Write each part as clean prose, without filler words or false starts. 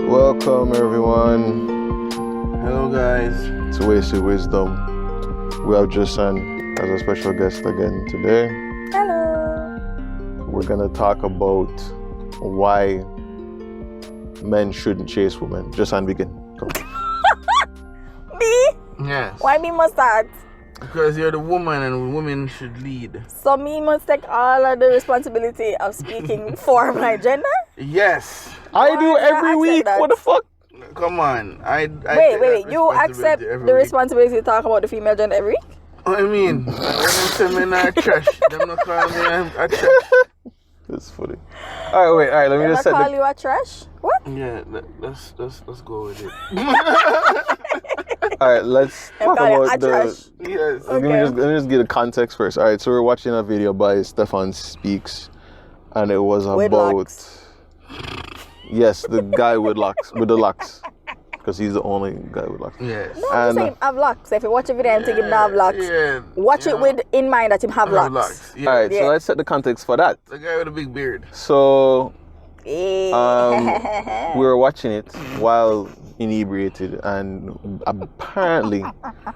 Welcome everyone Hello guys. to Wasted Wisdom. We have Jason as a special guest again today. Hello. We're gonna talk about why men shouldn't chase women. Jason, begin. Go. Me? Yes. Why me must start? Because you're the woman and women should lead. So me must take all of the responsibility of speaking for my gender? Yes. I do Why did I every accept week. that? What the fuck? Come on. I Wait. take that You accept responsibility every the week. responsibility to talk about the female gender every week? I mean, when them say me not trash, them not call me a trash. That's funny. All right. Let me Did I just set call the. you a trash? What? Yeah, let's go with it. All right, let's talk call you about a the. trash. Yes. Let me just give the context first. All right, so we're watching a video by Stefan Speaks, and it was With about locks. yes, the guy with locks, with the locks, because he's the only guy with locks. Yes. No, I'm just saying have locks. So if you watch a video and think him not have locks, Yeah. watch it with in mind that him have locks. Yeah. All right, Yeah. so let's set the context for that. The guy with a big beard. So Yeah. we were watching it while inebriated, and apparently,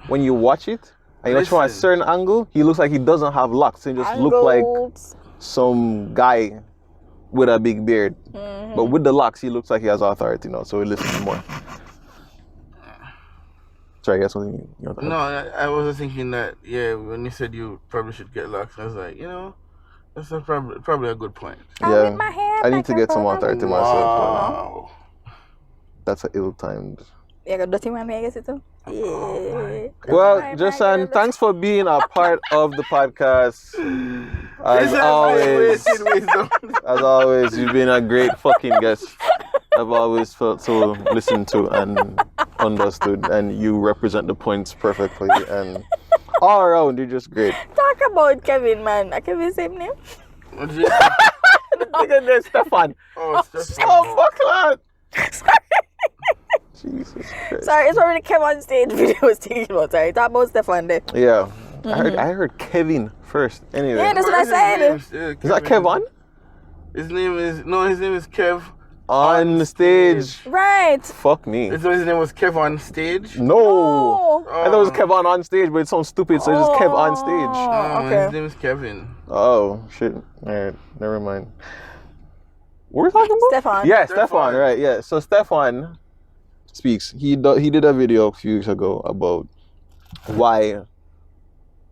when you watch it and you watch from a Listen. certain angle, he looks like he doesn't have locks. He just look like Angles. some guy with a big beard. But with the locks, he looks like he has authority now, so we listen more. Sorry, I guess something you know. No, I was thinking that, yeah, when you said you probably should get locks, I was like, that's probably a good point. With my hair I need to back get some and forth. authority myself. Wow. That's an ill-timed. You got dirty man, I guess it too. Yeah. Well, Bye, Jason, bye, thanks for being a part of the podcast. As This is always, Wasted Wisdom. as always, you've been a great fucking guest. I've always felt so listened to and understood, and you represent the points perfectly. And all around, you're just great. Talk about Kevin, man. Kevin same name? What's it? Look at this, Stefan. Oh, it's just Oh, fuck that. Jesus Christ. Sorry, it's probably the Kevin on stage video I was thinking about. Sorry, talk about Stefan there. Yeah. I heard Kevin first. Anyway. Yeah, that's what I said. Is that Kevin? His name is Kev. On stage. Right. Fuck me. So his name was Kev on stage. No. Oh. I thought it was Kevin on stage, but it sounds stupid, so it's just Kev on stage. Oh, His okay. name is Kevin. Oh, shit. Alright, never mind. What were we talking about? Stefan. Yeah, Stefan. Stefan, right, yeah. So Stefan Speaks. He did a video a few weeks ago about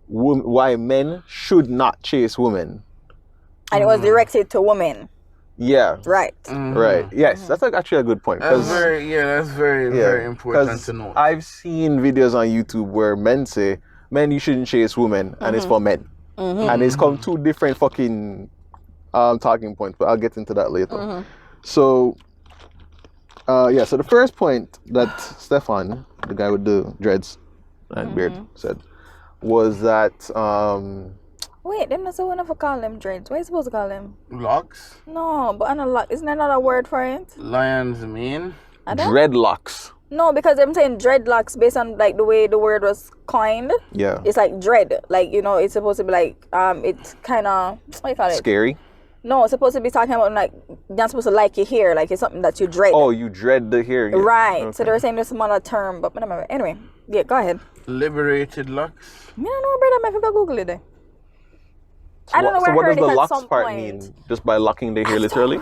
why men should not chase women. And it was directed to women. Yeah. Right. Right. Yes, that's actually a good point. That's very important 'cause to know. I've seen videos on YouTube where men say, "Men, you shouldn't chase women," and it's for men, and it's come two different fucking talking points. But I'll get into that later. So, so the first point that Stefan, the guy with the dreads and beard, said was that Wait, them not so enough to call them dreads. What are you supposed to call them? Locks, No, but I'm not isn't there not a word for it? lion's mane. I don't- dreadlocks. No, because I'm saying dreadlocks based on like the way the word was coined. Yeah. It's like dread. Like, it's supposed to be like it's kinda what do you call it? Scary. No, it's supposed to be talking about like you're not supposed to like your hair, like it's something that you dread. Oh, you dread the hair. Yeah. Right. So Okay. they were saying there's some other term, but whatever. Anyway, yeah, go ahead. Liberated locks. I don't know, brother. I forgot Google it. I don't know So where what I does heard the it at locks some part point. mean? Just by locking the hair, literally?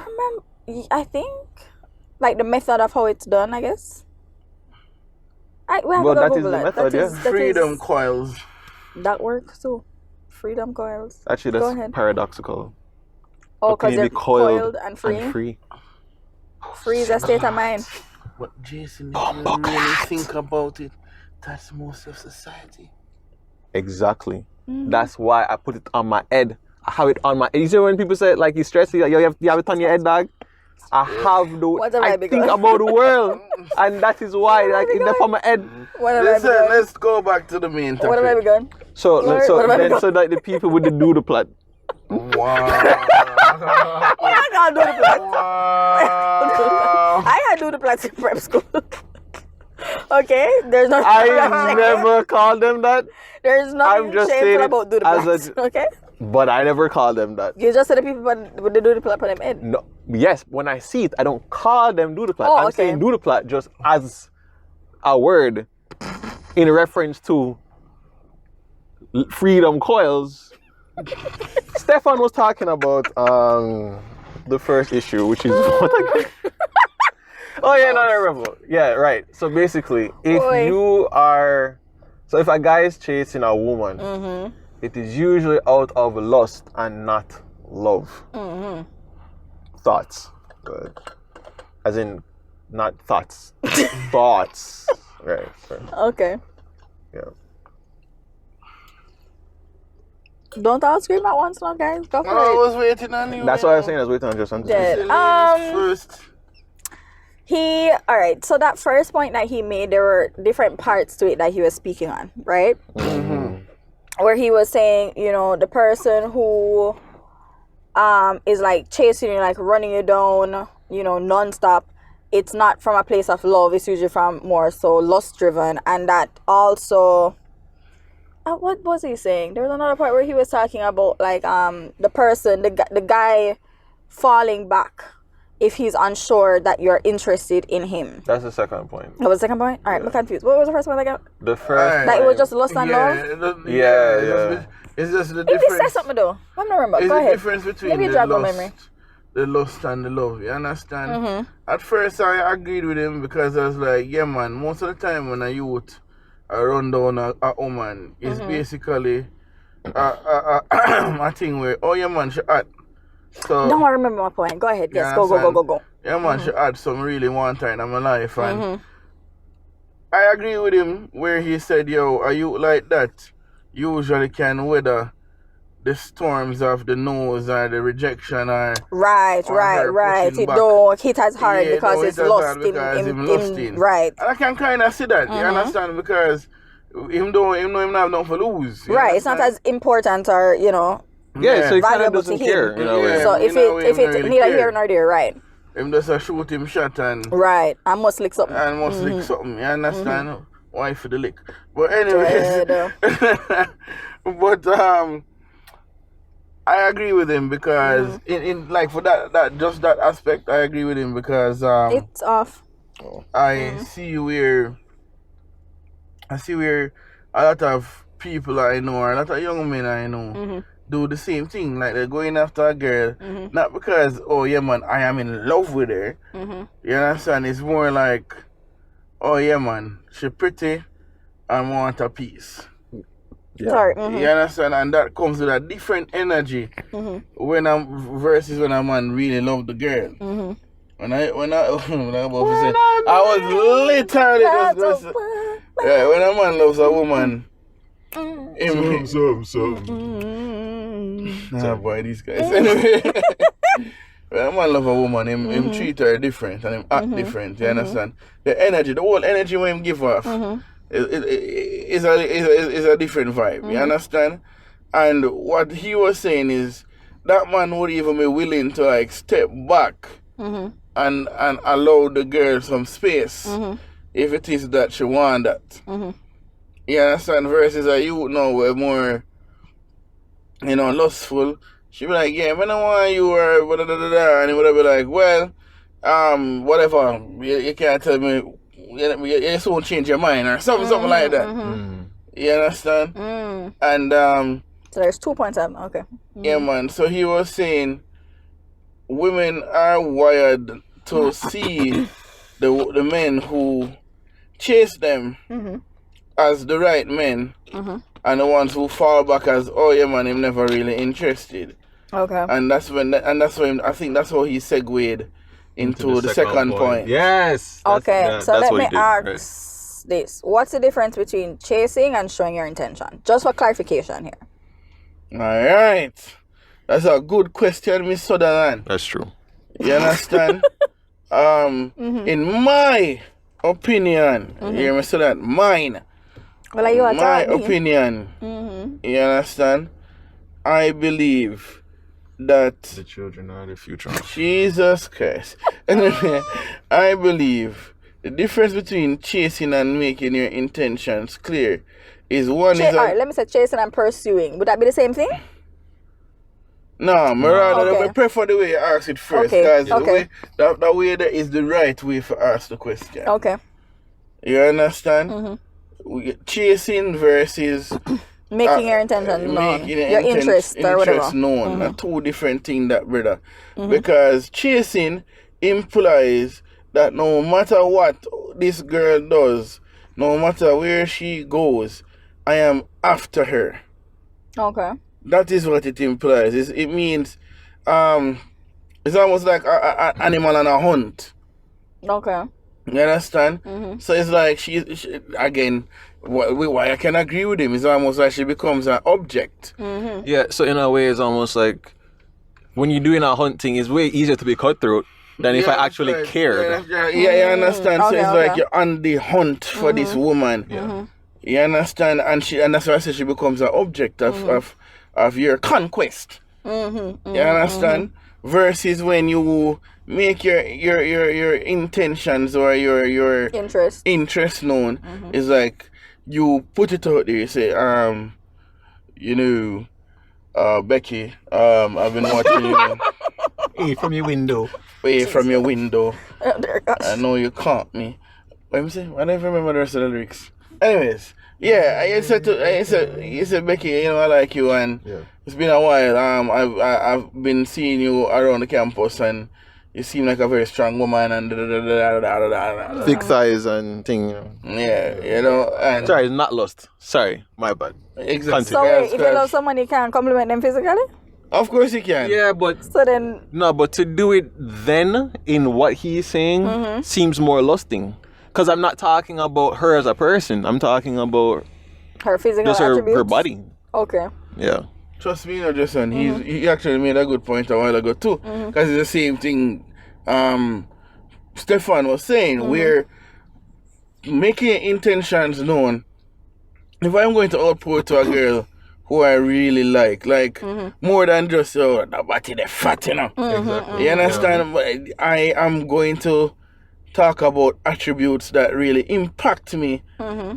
I think like the method of how it's done, I guess. We have Well, to go that is Google the it. method, yeah. that Freedom is- coils. that works too. Freedom coils. Actually, Go that's ahead. paradoxical. Oh, How can because you they're be coiled and free. free? Free is a state of mind. But Jason, if you really think about it, that's most of society. Exactly. That's why I put it on my head. I have it on my head. You see when people say, like, you stress, you have it on your head, dog? I have the, What have I I think become? about the world. And that is why, like, in the from my head. What have I Listen, begun? let's go back to the main topic. What have I begun? So, Lord, so what have I then, become? so that the people with the do the plot. Wow. What I gotta do the plot? Wow. diplomats in prep school. Okay, there's nothing. I never called them that, There's nothing I'm just saying shameful it about doodle as plats. Okay, but I never called them that. you just said the people with the doodle plat on them head. No, yes, when I see it, I don't call them doodle plat. Oh, I'm okay. saying doodle plat just as a word in reference to freedom coils. Stefan was talking about the first issue, which is what I. Oh yeah, no, yeah, right. So basically, if Boy. you are, so if a guy is chasing a woman, Mm-hmm. it is usually out of lust and not love. Mm-hmm. Thoughts, as in not thoughts, thoughts. Right. Okay. Yeah. Don't all scream at once now, guys. Go for I it. was waiting on you. That's what I was saying. I was waiting on just something. Yeah. The ladies first. All right, so that first point that he made, there were different parts to it that he was speaking on, right? Where he was saying, the person who is like chasing you, like running you down, nonstop, it's not from a place of love, it's usually from more so lust driven. And that also, what was he saying? There was another part where he was talking about like the person, the guy falling back if he's unsure that you're interested in him. That's the second point. What was the second point? All right, I'm confused. What was the first one again? The first. That it was just lust and love? Yeah. It's just the If he difference. said something though, I don't remember. It's Go the ahead. difference between Maybe the jog my lust, memory. the lust and the love. You understand? Mm-hmm. At first, I agreed with him because I was like, yeah, man. Most of the time when a youth run down a woman, it's Mm-hmm. basically a thing where, oh yeah, man, she hot. So No, I remember my point. Go ahead. Yes, Yeah, go. yeah, man, she had some really one time in my life, and Mm-hmm. I agree with him where he said, yo, a youth like that usually can weather the storms of the nose or the rejection or Right. her It pushing back. don't hit as hard Yeah, because don't it's hit as lost hard because him in lusting. right. And I can kind of see that, you understand, because him don't have nothing for lose. you Right. It's not understand? as important or Yeah, so he kind of valuable doesn't to him. care, you know. Yeah. So in if a way, it him not really neither care. here nor there, right. Him just a shoot him shot and Right. I must lick something. must lick something, you understand? Why for the lick? But anyways, but I agree with him because in like for that just that aspect, I agree with him because It's off. I see where a lot of people I know, or a lot of young men I know, do the same thing. Like they're going after a girl, not because, oh yeah, man, I am in love with her. You understand? It's more like, oh yeah, man, she pretty, and want a piece. Yeah. Sorry. You understand? And that comes with a different energy versus when a man really love the girl. When I was literally just yeah, when a man loves a woman, nah, boy, these guys. Anyway, when a man love a woman, him treat her different and him act different. You understand? The energy, the whole energy when him give off is a different vibe. You understand? And what he was saying is that man would even be willing to like step back and allow the girl some space if it is that she want that. You understand? Versus a youth now we're more, lustful. She be like, yeah, I don't want you or da-da-da-da, and he would be like, well, whatever, you can't tell me, you just won't change your mind or something like that. You understand? And So there's 2 points. Okay. yeah, man. So he was saying women are wired to see the men who chase them as the right men, and the ones who fall back as, oh yeah, man, I'm never really interested. Okay. And that's when I think that's how he segued into the second point. Yes. Okay. So that's let what me he did, ask this: what's the difference between chasing and showing your intention? Just for clarification here. All right, that's a good question, Miss Sutherland. That's true. You understand? In my opinion, you hear me say that? Mine. Well, are you a My talk me? opinion. You understand? I believe that The children are the future. Jesus Christ. Anyway, I believe The difference between chasing and making your intentions clear is one is Alright, let me say chasing and pursuing. Would that be the same thing? no, rather Okay. I prefer the way you ask it first, Okay, because okay. the way that is the right way to ask the question. Okay. You understand? Chasing versus Making your intentions known. making Your interest or whatever. interest known are two different things, that brother. Because chasing implies that no matter what this girl does, no matter where she goes, I am after her. Okay. That is what it implies. It means it's almost like an animal on a hunt. Okay. You understand? So it's like she again, why I can agree with him, it's almost like she becomes an object. Yeah, so in a way, it's almost like when you're doing a hunting, it's way easier to be cutthroat than if I Yeah, actually right. cared. Yeah, you understand? So Okay, it's okay. like you're on the hunt for this woman. You understand? And that's why I say she becomes an object of your conquest. You understand? Versus when you make your intentions or your interest known, is like you put it out there. You say, Becky, I've been watching you Hey, from your window. away from your window. Oh, dear gosh. I know you caught me. What am I saying? I don't even remember the rest of the lyrics. Anyways, yeah, I said Becky, I like you, and it's been a while. I've been seeing you around the campus, and you seem like a very strong woman, and Thick thighs and thing. yeah, and Sorry, not lost. Sorry, my bad. exactly. So wait, if you love someone, you can compliment them physically? Of course you can. Yeah, but So then, but to do it then in what he's saying seems more lusting. Because I'm not talking about her as a person. I'm talking about her physical just her attributes? body. Okay. Yeah. Trust me, Justin. He actually made a good point a while ago too, because it's the same thing. Stefan was saying, we're making intentions known. If I'm going to outpour to a girl who I really like more than just the body, the fat, You understand? But I am going to talk about attributes that really impact me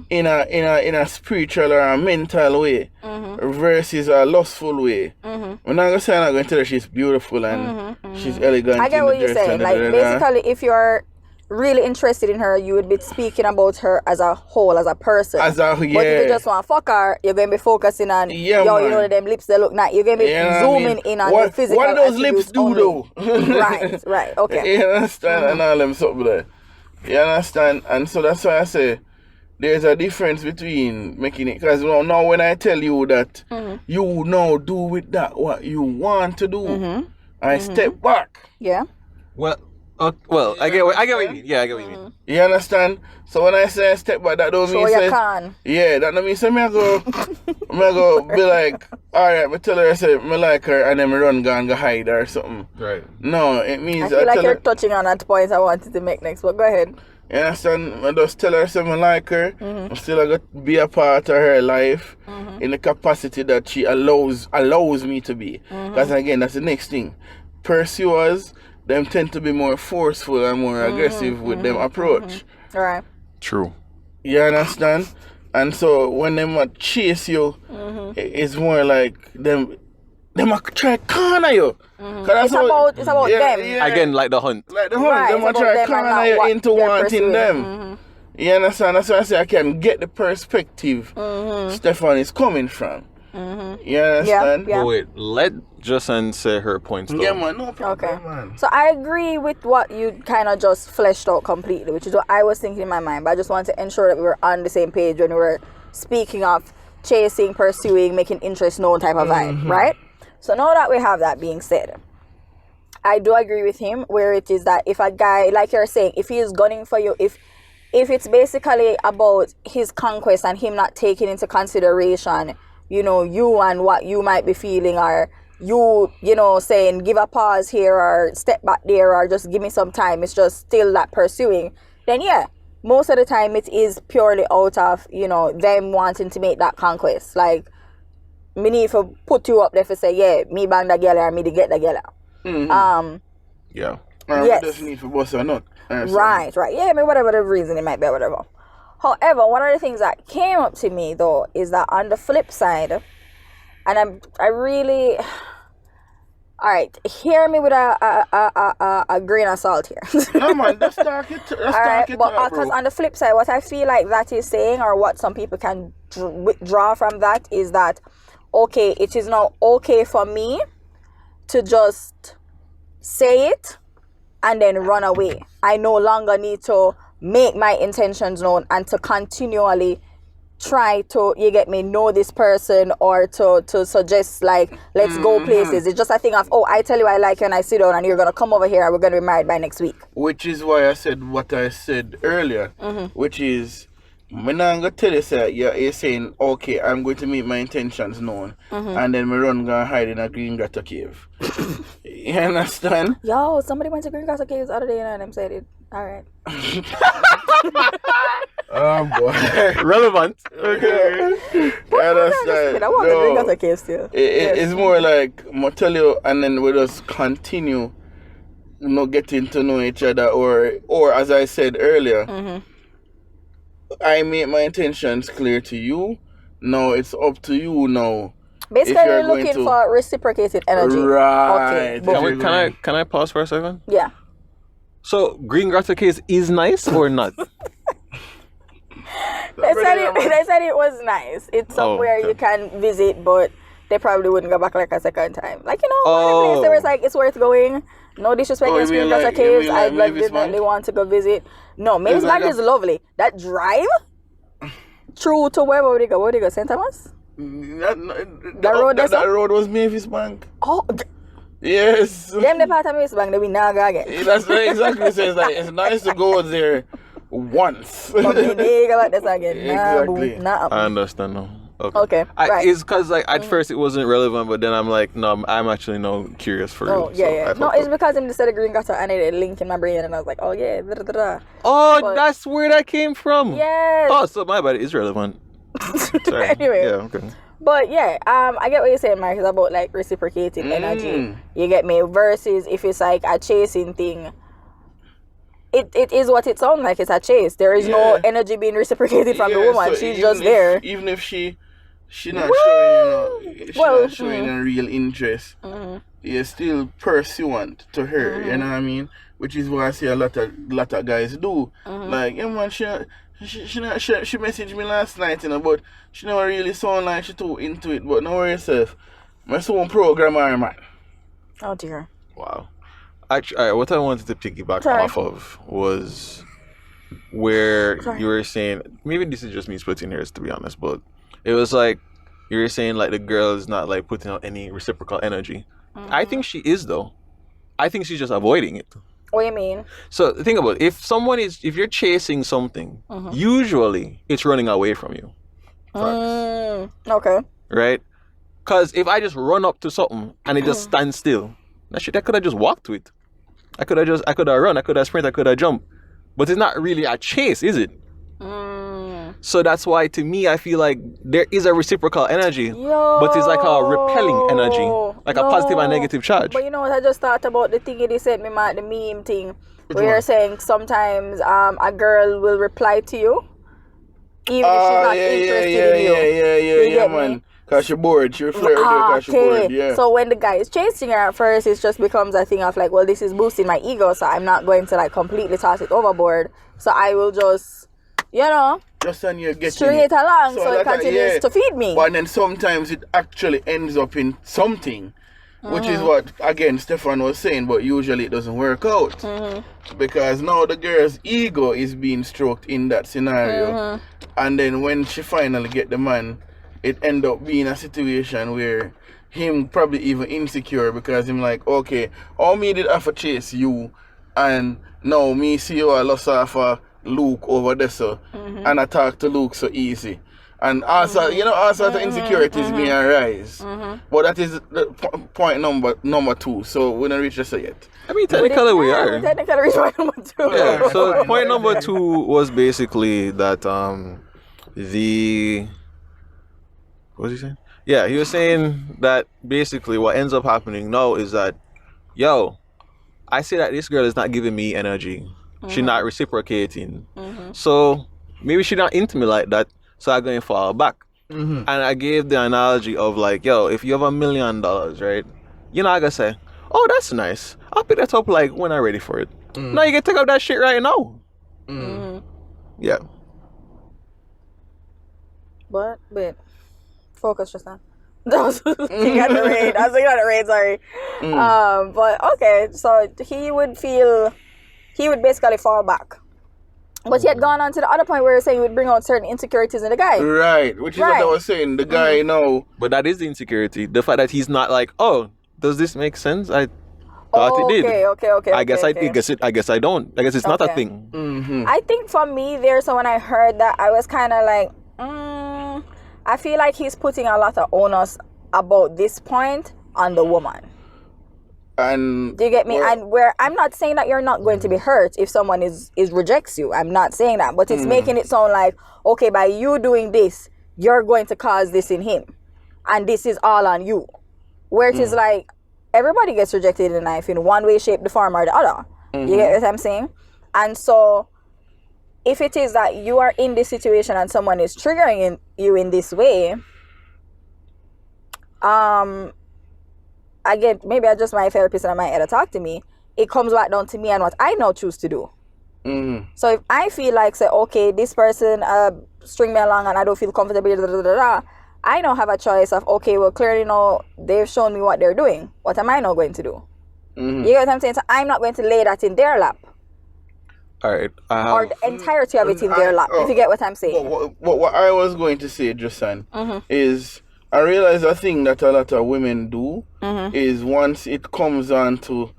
in a spiritual or a mental way versus a lustful way. I'm not gonna say I'm not going to tell her she's beautiful and she's elegant. I get in what the you're dress saying. and Like, da-da-da-da. basically, if you're really interested in her, you would be speaking about her as a whole, as a person. But But if you just want to fuck her, you're going to be focusing on, Yeah, you know, man. them lips, they look nice. You're going to be zooming in on the physical What do those lips attributes do only. though? Right, okay. You understand? And all them something there. You understand? And so that's why I say there's a difference between making it, because now when I tell you that you now do with that what you want to do, I step back. Yeah. Well, I get what you mean. Yeah, I get what you mean. You understand? So when I say I step back, that don't Show mean you say, can. yeah, that don't mean say me I go be like, alright, me tell her I say me like her and then me run go and go hide her or something. Right. No, it I means feel like tell you're her, touching on that point I wanted to make next, but go ahead. you understand? I just tell her something like her. I'm still going to be a part of her life in the capacity that she allows me to be. Because again, that's the next thing. Pursuers, them tend to be more forceful and more aggressive with them approach. All right. True. You understand? And so when them chase you, it's more like them a try corner you. 'Cause that's It's about them. Again, like the hunt. Like the whole, Right, them a it's try about them and corner not you what into they're wanting pursuing. them. You understand? That's why I say I can get the perspective Stefan is coming from. You understand? Yeah. But wait, let Justin say her points though. Yeah, man, no problem, Okay. man. So I agree with what you kind of just fleshed out completely, which is what I was thinking in my mind. But I just want to ensure that we were on the same page when we were speaking of chasing, pursuing, making interest known type of vibe, right? So now that we have that being said, I do agree with him where it is that if a guy, like you're saying, if he is gunning for you, if it's basically about his conquest and him not taking into consideration, you and what you might be feeling, or you saying give a pause here or step back there or just give me some time, it's just still that pursuing, then yeah, most of the time it is purely out of, them wanting to make that conquest. Like, me need to put you up there for say, yeah, me bang the girl or me to get the girl. Yeah. Or Yes. we just need for bust or not. Right. Yeah, I mean, whatever the reason it might be, whatever. However, one of the things that came up to me though is that on the flip side, and I really, all right, hear me with a grain of salt here. No man, let's talk it. Let's All talk right, it but out, because bro. on the flip side, what I feel like that is saying, or what some people can withdraw from that, is that okay, it is now okay for me to just say it and then run away. I no longer need to make my intentions known and to continually try to, you get me, know this person, or to suggest like let's go places. It's just a thing of, oh, I tell you I like you and I sit down and you're gonna come over here and we're gonna be married by next week. Which is why I said what I said earlier, which is, when I'm going to tell you, sir, you're saying, okay, I'm going to make my intentions known, and then me run go hide in a green grotto cave. You understand? Yo, somebody went to Green Castle Caves the other day and them said it. All right. Oh boy. Relevant. Okay. You understand? I want to Green No. Castle Caves still. It's more like, I tell you, and then we just continue, getting to know each other, or as I said earlier, I make my intentions clear to you. Now it's up to you now. Basically, you're you're going looking to- for reciprocated energy. Right. Okay. boom. Can I pause for a second? Yeah. So Green Grotto Caves is nice or not? They said it was nice. It's somewhere okay. you can visit, but they probably wouldn't go back like a second time. Like, you know, one Oh. place there was like, it's worth going. No disrespect Oh, against you mean Green Castle like- you Caves. mean like I'd like Mavis definitely Bank? want to go visit. No, Mavis like Bank a- is lovely. That drive through to where would they go? Where would they go? St. Thomas? That road that's that up? road was Mavis Bank. Oh, Yes. them the part of Mavis Bank that we now go again. That's what exactly says. Like, it's nice to go there once. But we need go back this again. Nah, Exactly. boo. Nah. I understand now. Okay, right. It's because like at first it wasn't relevant, but then I'm like, no, I'm actually curious for Oh, real. yeah, so yeah. I No, fucked it's up. because him said a green castle and it link in my brain and I was like, oh yeah, da, da, da, da. Oh, but- that's where that came from. Yes. Oh, so my bad. It is relevant. Sorry. Anyway. Yeah. Okay. But yeah, I get what you're saying, Mark. It's about like reciprocated energy. You get me? Versus if it's like a chasing thing, it is what it sounds like. It's a chase. There is no Yeah. energy being reciprocated from the Yeah, woman. so She's even just if- there. Even if she not showing, Well, showing a real interest, you're still pursuant to her. You know what I mean? Which is what I see a lot of guys do. Like, yeah, man, she messaged me last night, but she never really sound like she too into it. But no worry yourself, my son program her, man. Oh dear. Wow. Actually, all right, what I wanted to piggyback Sorry. off of was where you were saying, maybe this is just me splitting hairs to be honest, but it was like you were saying like the girl is not like putting out any reciprocal energy. I think she is though. I think she's just avoiding it. What do you mean? So think about it. If you're chasing something, usually it's running away from you, Okay. right? Because if I just run up to something and it just stands still, that shit, I could have just walked to it. I could have run, I could have sprint, I could have jumped. But it's not really a chase, is it? So that's why, to me, I feel like there is a reciprocal energy, but it's like a repelling energy, like a positive and negative charge. But you know what? I just thought about the thing you said me, the meme thing, where you're one? saying sometimes a girl will reply to you, even if she's not interested in you. You get me? man. Cause she bored, she flirt with you cause she bored, yeah. So when the guy is chasing her at first, it just becomes a thing of like, well, this is boosting my ego, so I'm not going to like completely toss it overboard. So I will just, just when you're getting string it along so it like that, continues to feed me. But then sometimes it actually ends up in something, which is what, again, Stefan was saying, but usually it doesn't work out. Because now the girl's ego is being stroked in that scenario. And then when she finally get the man, it end up being a situation where him probably even insecure because him like, okay, all me did have to chase you, and now me see you I lost off Luke over there, so and I talk to Luke so easy. And also, all sorts of insecurities may arise. But that is the point number 2. So we don't reach this yet. I mean, technically we are. Technically, reach point number 2. Yeah, so point number 2 was basically that what was he saying? Yeah, he was saying that basically what ends up happening now is that, I see that this girl is not giving me energy. She's not reciprocating. So maybe she not into me like that. So I'm going to fall back. And I gave the analogy of like, yo, if you have $1 million, right? You're not gonna say, oh, that's nice. I'll pick that up like when I'm ready for it. No, you can take up that shit right now. Yeah. But wait, focus just now. That was looking at the rain. I was looking at the rain. Sorry. But okay, so he would basically fall back. But he had gone on to the other point where he was saying he would bring out certain insecurities in the guy. Right, which is what I was saying. The guy now. But that is the insecurity. The fact that he's not like, oh, does this make sense? I thought it did. Okay. I guess I guess I don't. I guess it's not a thing. I think for me there, so when I heard that, I was kind of like, I feel like he's putting a lot of onus about this point on the woman. And do you get me? And where I'm not saying that you're not going to be hurt if someone is rejects you. I'm not saying that, but it's making it sound like, okay, by you doing this, you're going to cause this in him, and this is all on you. Where it is like everybody gets rejected in life in one way, shape, the form, or the other. You get what I'm saying? And so, if it is that you are in this situation and someone is triggering you in this way, again, maybe I just my therapist and I might to talk to me. It comes back down to me and what I now choose to do. So if I feel like, say, okay, this person string me along and I don't feel comfortable, I now have a choice of, okay, well, clearly now they've shown me what they're doing. What am I now going to do? You get what I'm saying? So I'm not going to lay that in their lap. All right. Or the entirety of it in their lap, if you get what I'm saying. What I was going to say, Justin, is I realize a thing that a lot of women do is once it comes on to,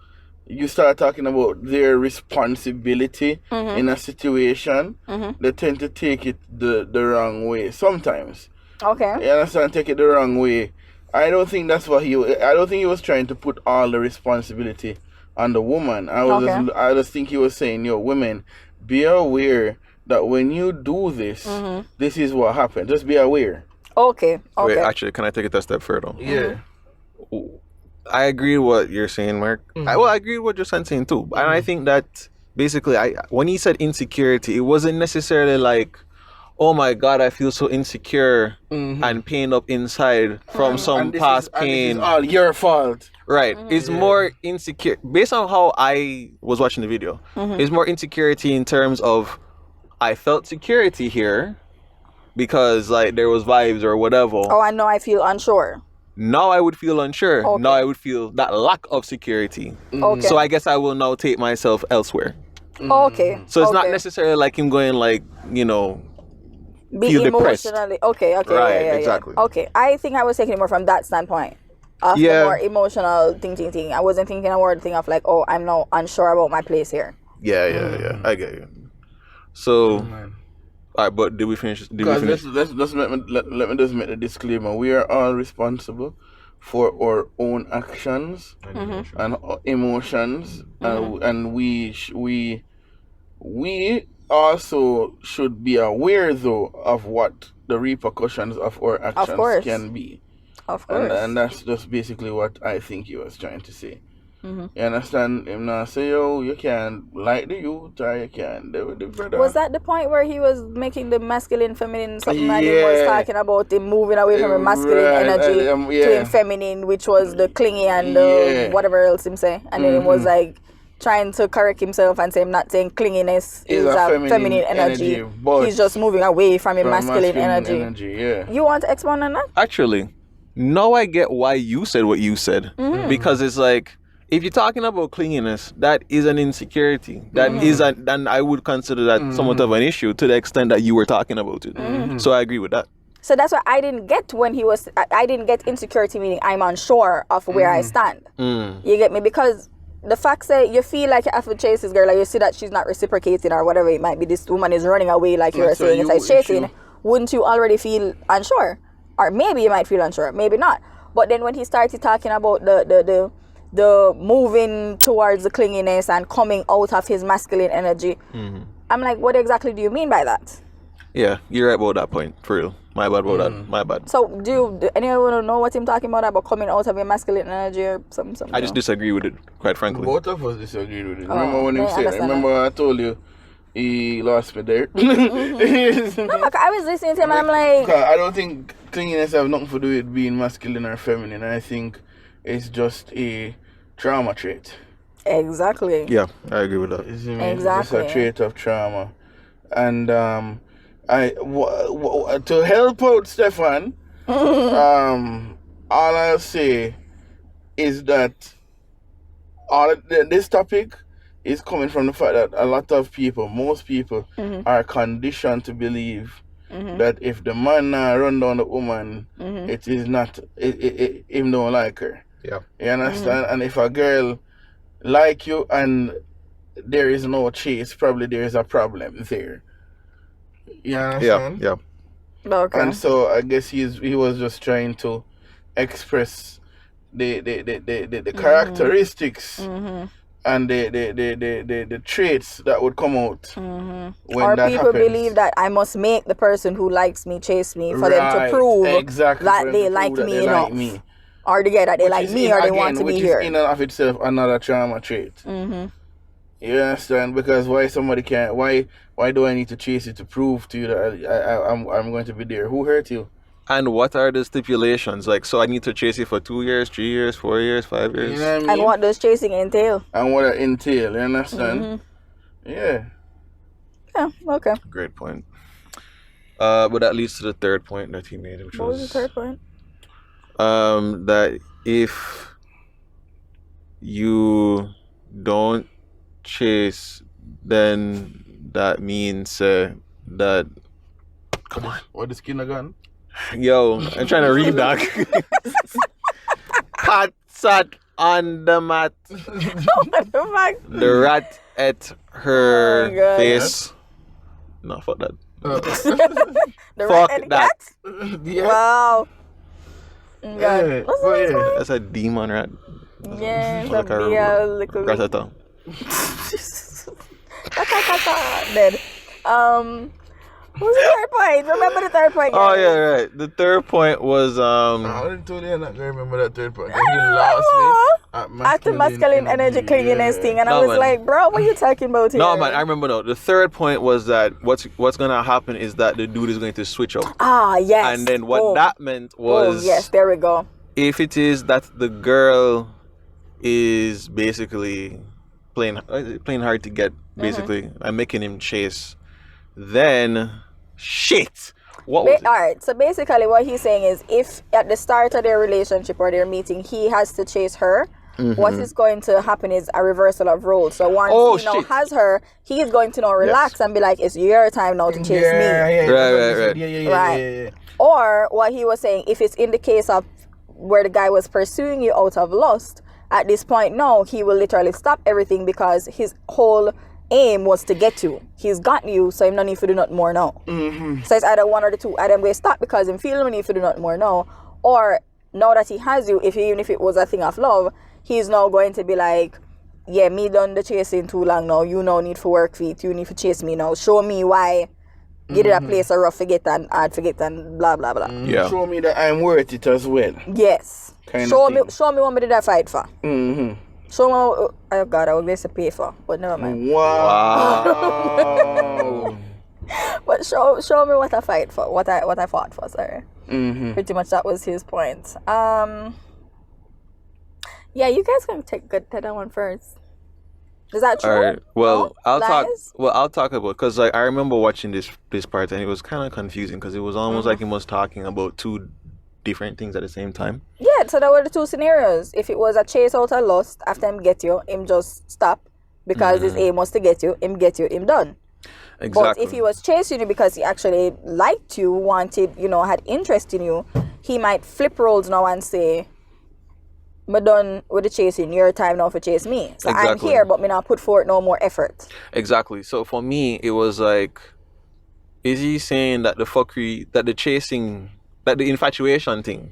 you start talking about their responsibility in a situation, they tend to take it the wrong way sometimes. Okay. You understand? Take it the wrong way. I don't think that's what I don't think he was trying to put all the responsibility on the woman. I just think he was saying, yo, women, be aware that when you do this, this is what happens. Just be aware. Okay. Wait, actually, can I take it a step further? Yeah. I agree with what you're saying, Mark. I agree with what you're saying too. And I think that basically, when he said insecurity, it wasn't necessarily like, oh my God, I feel so insecure and pained up inside from some past pain. It's all your fault. Right. It's more insecure. Based on how I was watching the video, it's more insecurity in terms of I felt security here because like there was vibes or whatever. Oh, I know I feel unsure. Now I would feel unsure. Okay. Now I would feel that lack of security. Okay. So I guess I will now take myself elsewhere. Okay. So it's not necessarily like him going like, you know, be feel emotionally depressed. Okay. Right, exactly. Okay. I think I was taking it more from that standpoint. Of the more emotional thing. I wasn't thinking a word thing of like, oh, I'm now unsure about my place here. Yeah. I get you. So, all right, but did we finish? Let's let me just make the disclaimer. We are all responsible for our own actions and emotions, and we also should be aware though of what the repercussions of our actions can be. Of course. And that's just basically what I think he was trying to say. You understand? Him not say, yo, you can't like the youth or you can't do the brother. Was that the point where he was making the masculine, feminine, something like he was talking about him moving away from the masculine energy to him feminine, which was the clingy and the whatever else him say. And then he was like trying to correct himself and say, I'm not saying clinginess is a feminine energy. He's just moving away from a masculine energy. You want to expound on that? Actually, now I get why you said what you said. Because it's like, if you're talking about clinginess, that is an insecurity. That is, and I would consider that somewhat of an issue to the extent that you were talking about it. So I agree with that. So that's what I didn't get when he was, I didn't get insecurity, meaning I'm unsure of where I stand. You get me? Because the fact that you feel like you have to chase this girl, like you see that she's not reciprocating or whatever it might be, this woman is running away like you were saying, it's like chasing, wouldn't you already feel unsure? Or maybe you might feel unsure, maybe not. But then when he started talking about the moving towards the clinginess and coming out of his masculine energy, I'm like, what exactly do you mean by that? Yeah, you're right about that point, for real. My bad about that. My bad. So do anyone know what I'm talking about coming out of your masculine energy or something? I just disagree with it, quite frankly. Both of us disagreed with it. Oh, Remember when he I said, understand remember I told you he lost me there? No, I was listening to him and I'm like, I don't think clinginess have nothing to do with being masculine or feminine. I think it's just a trauma trait. exactly. Yeah, I agree with that. You see me? Exactly. It's a trait of trauma. And to help out Stefan, all I'll say is that this topic is coming from the fact that a lot of people, most people, are conditioned to believe that if the man run down the woman, it is not, him don't like her. Yeah. You understand? And if a girl like you and there is no chase, probably there is a problem there. You understand? Yeah. Okay. And so I guess he was just trying to express the characteristics and the traits that would come out when Or that people happens. believe that I must make the person who likes me chase me for them to Right, prove exactly, for that them they to like prove me that they enough. like me. Or they get that they Which like is me in- or they again, want to which be is here. in and of itself another trauma trait. You understand? Because why somebody can't? Why do I need to chase you to prove to you that I'm going to be there? Who hurt you? And what are the stipulations? Like, so I need to chase you for 2 years, 3 years, 4 years, 5 years? You know what I mean? And what does chasing entail? And what it entail? You understand? Yeah. Yeah, okay. Great point. But that leads to the third point that he made, which What was the third point? that if you don't chase, then that means that. Come on. What the skin again? Yo, I'm trying to read that. Cat sat on the mat. What the fuck? The rat ate her Oh my God. face. No, fuck that. The Fuck rat and the that. cat? Yeah. Wow. God. Yeah, What's but the yeah. next That's a demon rat. one? Yeah, Like the beer, little. Ratata. Dead. What's the third point? Remember the third point? Oh guys? yeah, right. The third point was I didn't tell you I'm not gonna remember that third part. He lost me At the masculine energy clinginess thing, and I No, was man. like, bro, what are you talking about here? no man. I remember though. The third point was that what's gonna happen is that the dude is going to switch up, Ah, yes. and then what Boom. that meant Boom. was Yes, there we go. if it is that the girl is basically playing hard to get, basically, and making him chase, then shit. What was it? All right. So basically, what he's saying is, if at the start of their relationship or their meeting, he has to chase her, what is going to happen is a reversal of roles. So once Oh, he now shit. has her, he is going to now relax and be like, "It's your time now to chase me." Yeah, Right. Yeah. Right. Or what he was saying, if it's in the case of where the guy was pursuing you out of lust, at this point now he will literally stop everything because his whole aim was to get you. He's got you, so him no need to do nothing more now. So it's either one or the two. Either I'm going to stop because him feel no need to do nothing more now, or now that he has you, even if it was a thing of love, he's now going to be like, yeah, me done the chasing too long now. You now need for work feet. You need to chase me now. Show me why. Get it a place of rough forget and hard forget and blah blah blah. Yeah. Show me that I'm worth it as well. Yes. Kind show of me thing. show me what me did I fight for. Mm-hmm. Show me oh God, I was going to pay for, but never mind. Wow. But show me what I fight for, what I fought for, sorry. Mm-hmm. Pretty much that was his point. Yeah, you guys can take that one first. Is that true? All right. Well, No? I'll talk. Lies? Well, I'll talk about because like I remember watching this part and it was kind of confusing because it was almost like he was talking about two different things at the same time. Yeah, so there were the two scenarios. If it was a chase out of lust, after him get you, him just stop because his aim was to get you, him done. Exactly. But if he was chasing you because he actually liked you, wanted, had interest in you, he might flip roles now and say, "Me done with the chasing, your time now for chase me. So I'm Exactly. here, but me not put forth no more effort." Exactly. So for me, it was like, is he saying that the fuckery, that the chasing, that the infatuation thing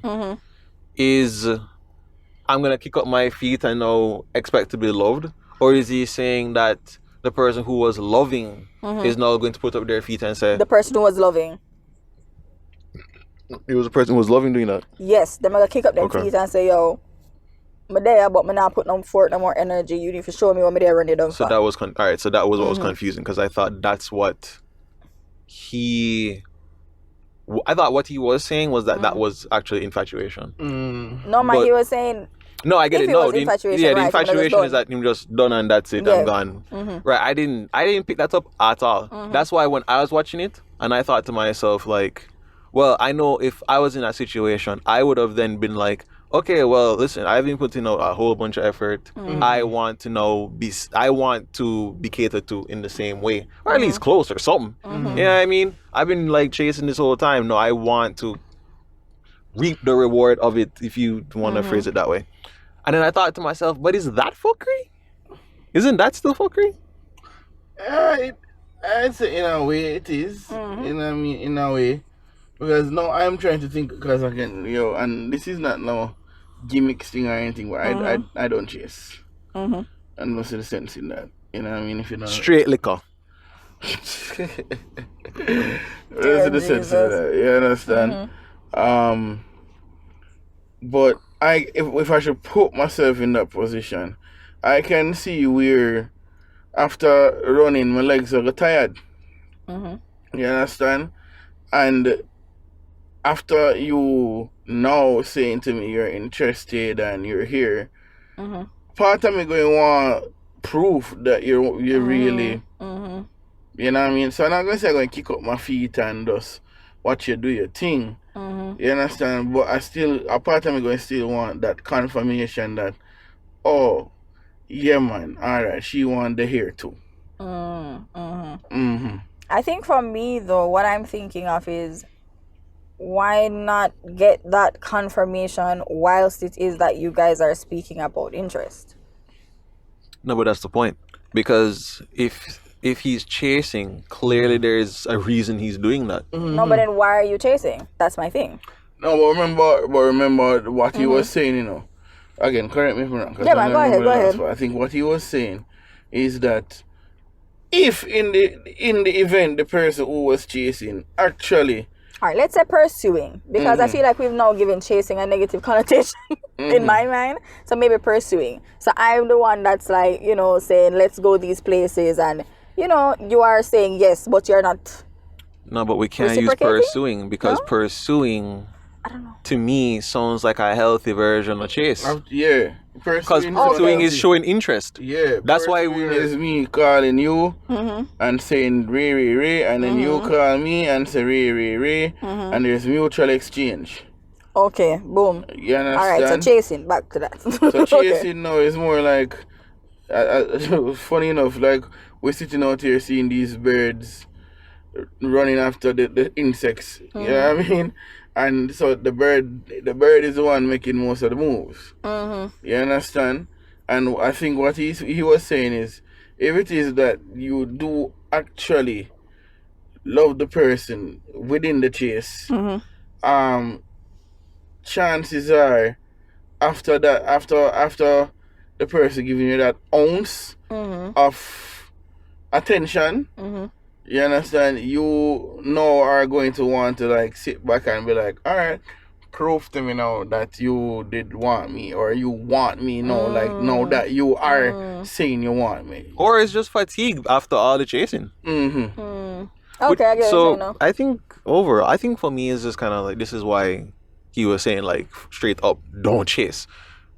is, I'm gonna kick up my feet and now expect to be loved, or is he saying that the person who was loving is now going to put up their feet and say, The person who was loving. It was a person who was loving doing that. Yes, them gonna kick up them Okay. feet and say, yo, I'm there, but I'm not putting them forth no more energy. You need to show me what I'm there running down So for. that was all right. So that was what was confusing because I thought that's what I thought what he was saying was that that was actually infatuation. No, man, but- he was saying, No, I get If it. it No, was infatuation, the right, when it was infatuation is done. that him just done and that's it. Yeah. I'm gone. Right? I didn't pick that up at all. That's why when I was watching it and I thought to myself like, well, I know if I was in that situation, I would have then been like, okay, well, listen, I've been putting out a whole bunch of effort. I want to be catered to in the same way, or at least close or something. You know what I mean? I've been like chasing this whole time. No, I want to reap the reward of it, if you want to phrase it that way. And then I thought to myself, but is that fuckery? Isn't that still fuckery? I'd say in a way it is. You know what I mean? In a way. Because now I'm trying to think, because again, and this is not no gimmicks thing or anything, but I don't chase. And most of the sense in that. You know what I mean? If you don't. Straight liquor. Most of the sense of that. You understand? But if I should put myself in that position, I can see where after running my legs are tired. You understand? And after you now saying to me you're interested and you're here, part of me going want proof that you're really, you know what I mean? So I'm not going to say I'm going to kick up my feet and just watch you do your thing. You understand? But a part of me going to still want that confirmation that, oh, yeah, man, all right, she want the hair too. I think for me, though, what I'm thinking of is, why not get that confirmation whilst it is that you guys are speaking about interest? No, but that's the point. Because if he's chasing, clearly there's a reason he's doing that. No, but then why are you chasing? That's my thing. No, but remember what he was saying, Again, correct me if I'm wrong. 'Cause Yeah, I man, don't go ahead, remember go the last ahead. part. I think what he was saying is that if in the event the person who was chasing actually, All right, let's say pursuing, because I feel like we've now given chasing a negative connotation in my mind. So maybe pursuing. So I'm the one that's like, saying, let's go these places. And, you are saying yes, but you're not. No, but we can't use Reciprocating? pursuing because pursuing, I don't know. to me, sounds like a healthy version of chase. yeah, Because pursuing pursuing is healthy. showing interest. Yeah, That's why pursuing we're- is me calling you and saying Ray, and then you call me and say Ray, and there's mutual exchange. Okay, boom. You understand? All right, so chasing, back to that. So Okay. chasing now is more like, funny enough, like we're sitting out here seeing these birds running after the insects. You know what I mean? And so the bird is the one making most of the moves. You understand? And I think what he was saying is, if it is that you do actually love the person within the chase, chances are after the person giving you that ounce of attention, you understand, you now are going to want to like sit back and be like, all right, prove to me now that you did want me, or you want me now, like now that you are saying you want me. Or it's just fatigue after all the chasing. Okay, I get what you're saying So now. I think for me it's just kind of like, this is why he was saying like straight up, don't chase.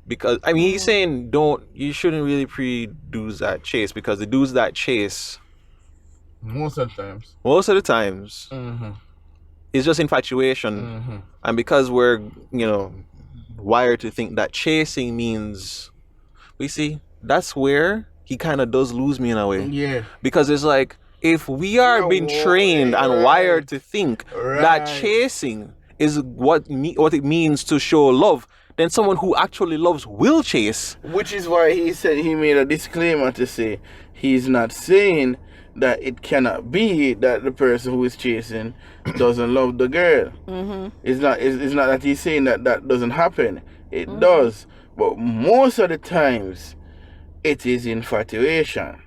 Because I mean he's saying you shouldn't really pre-dudes that chase, because the dudes that chase Most of the times. it's just infatuation. And because we're wired to think that chasing means, we see that's where he kind of does lose me in a way. Yeah. Because it's like, if we are being trained and wired to think that chasing is what it means to show love, then someone who actually loves will chase. Which is why he said he made a disclaimer to say he's not saying that it cannot be that the person who is chasing doesn't love the girl. It's not that he's saying that doesn't happen. It does. But most of the times it is infatuation.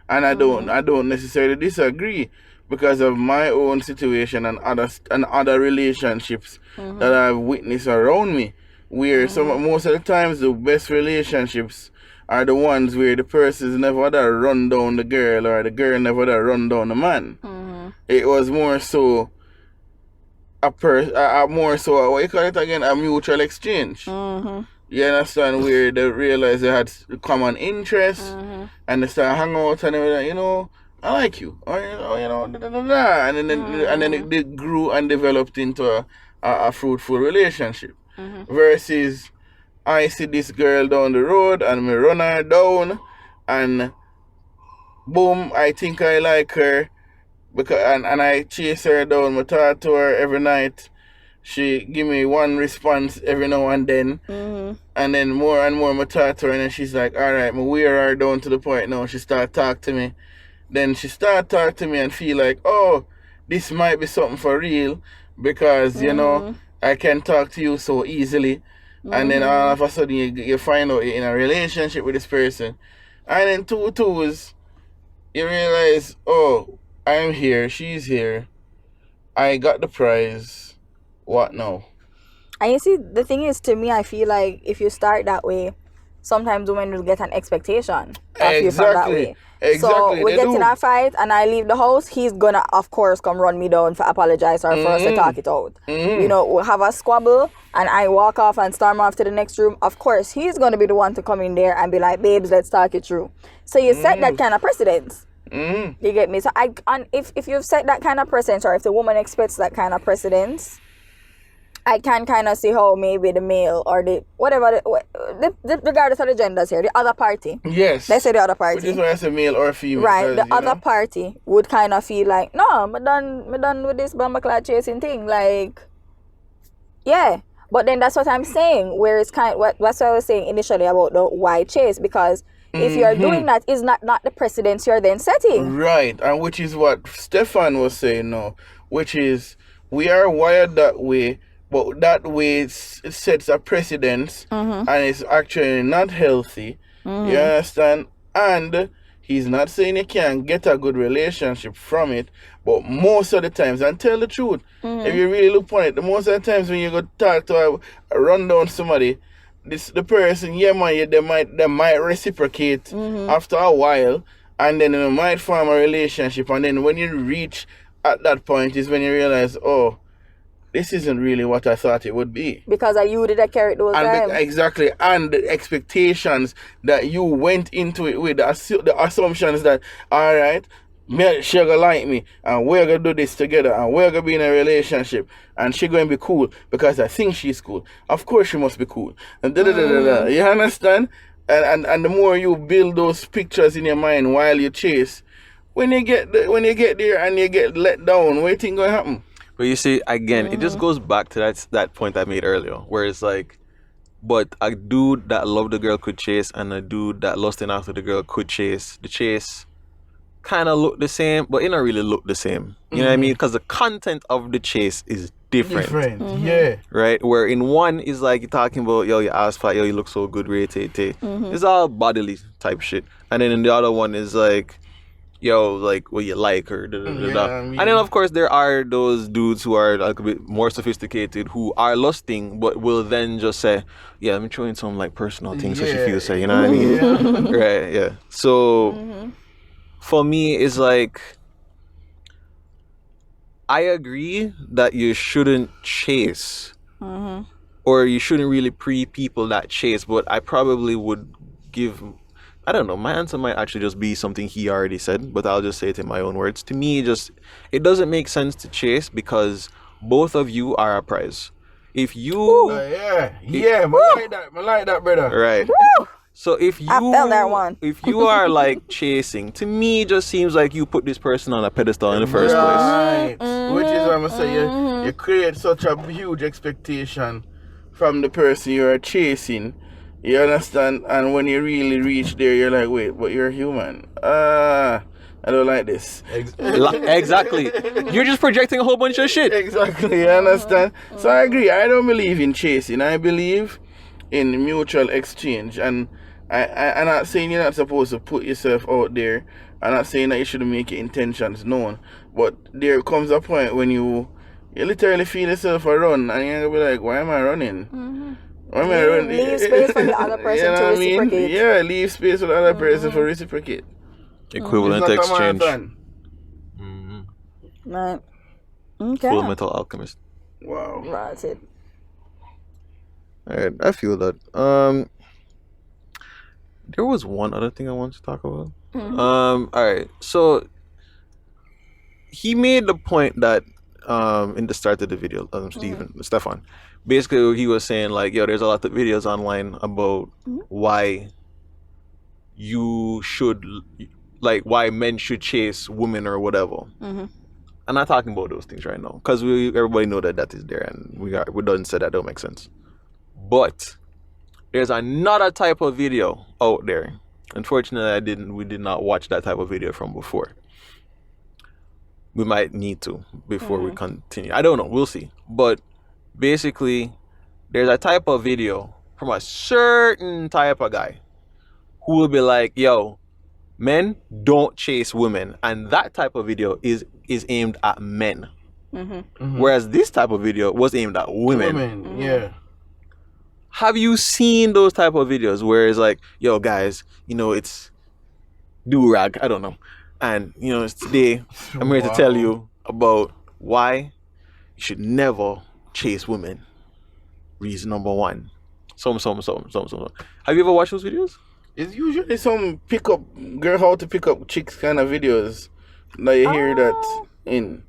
And I don't necessarily disagree. because of my own situation and other relationships that I've witnessed around me, where most of the times the best relationships are the ones where the person's never that run down the girl or the girl never that run down the man. It was more so more so what you call it again, a mutual exchange. You understand, where they realize they had common interests and they start hanging out and they were like, you know, I like you, or you know, da, da, da, da. And then it grew and developed into a fruitful relationship. Versus I see this girl down the road and me run her down and boom, I think I like her because and I chase her down, I talk to her every night. She give me one response every now and then, and then more and more I talk to her, and then she's like, all right, I wear her down to the point now she start talk to me. Then she start talk to me and feel like, oh, this might be something for real because, you know, I can talk to you so easily. And then all of a sudden you find out you're in a relationship with this person. And then two twos, you realize, oh, I'm here, she's here. I got the prize. What now? And you see, the thing is, to me, I feel like if you start that way, sometimes women will get an expectation of you from that way. So we get in a fight and I leave the house, he's gonna, of course, come run me down for apologize or for us to talk it out. You know, we'll have a squabble and I walk off and storm off to the next room. Of course, he's gonna be the one to come in there and be like, babes, let's talk it through. So you set that kind of precedence. You get me? So if you've set that kind of precedence, or if the woman expects that kind of precedence, I can kind of see how maybe the male or the whatever, regardless of the genders here, the other party. Yes. Let's say the other party. Which is why I say male or female. Right. The other party would kind of feel like, no, me done with this Bambaclad chasing thing. Like, yeah. But then that's what I'm saying. Where it's kind of, that's what I was saying initially about the why chase. Because if you're doing that, is not the precedence you're then setting. Right. And which is what Stefan was saying now. Which is, we are wired that way. But that way it sets a precedence and it's actually not healthy. You understand? And he's not saying you can't get a good relationship from it, but most of the times, and tell the truth, if you really look on it, most of the times when you go talk to run down somebody, the person, yeah man, they might reciprocate after a while, and then they might form a relationship, and then when you reach at that point is when you realize, oh, this isn't really what I thought it would be. Because you did carry those times. Exactly. And the expectations that you went into it with, the assumptions that, all right, she gonna like me, and we're gonna do this together, and we're gonna be in a relationship, and she gonna be cool because I think she's cool. Of course she must be cool. And You understand? And the more you build those pictures in your mind while you chase, when you get there and you get let down, what do you think gonna happen? But you see, again, it just goes back to that point I made earlier, where it's like, but a dude that loved the girl could chase, and a dude that lusting after the girl could chase. The chase kind of look the same, but it don't really look the same. You know what I mean? Because the content of the chase is different. Yeah. Right? Where in one is like you're talking about, yo, your ass fat, yo, you look so good, It's all bodily type shit. And then in the other one is like, yo, like what you like or da, da, da, da. I mean, And then of course there are those dudes who are like a bit more sophisticated who are lusting but will then just say, yeah, I'm throwing some like personal things so she feels say, you know what I mean? Right, yeah. So for me it's like, I agree that you shouldn't chase or you shouldn't really people that chase, but I probably would give, I don't know, my answer might actually just be something he already said, but I'll just say it in my own words. To me, it doesn't make sense to chase because both of you are a prize. If you... I like that, brother. Right. So if you... I felt that one. If you are like chasing, to me it just seems like you put this person on a pedestal in the first place. Right. Which is what I'm saying. You create such a huge expectation from the person you are chasing. You understand? And when you really reach there, you're like, wait, but you're human. I don't like this. Exactly. You're just projecting a whole bunch of shit. Exactly, you understand? So I agree. I don't believe in chasing. I believe in mutual exchange. And I'm not saying you're not supposed to put yourself out there I'm not saying that you shouldn't make your intentions known, but there comes a point when you literally feel yourself a run, and you're gonna be like, why am I running? Why am I running? Leave space for the other person to reciprocate. Yeah, leave space for the other person for reciprocate. Equivalent It's not a exchange. marathon. Right. Okay. Full Metal Alchemist. Wow. That's it. Alright, I feel that. There was one other thing I wanted to talk about. Alright, so he made the point that in the start of the video, Stefan, basically he was saying like, yo, there's a lot of videos online about why you should, like, why men should chase women or whatever. I'm not talking about those things right now because everybody know that is there, and we done said that don't make sense. But there's another type of video out there. Unfortunately, we did not watch that type of video from before. We might need to before we continue. I don't know. We'll see. But basically, there's a type of video from a certain type of guy who will be like, yo, men don't chase women. And that type of video is aimed at men. Whereas this type of video was aimed at women. Yeah. Have you seen those type of videos where it's like, yo, guys, it's do-rag, I don't know. And, it's today, I'm here to tell you about why you should never chase women. Reason number one. Some. Have you ever watched those videos? It's usually some how to pick up chicks kind of videos that you hear that in.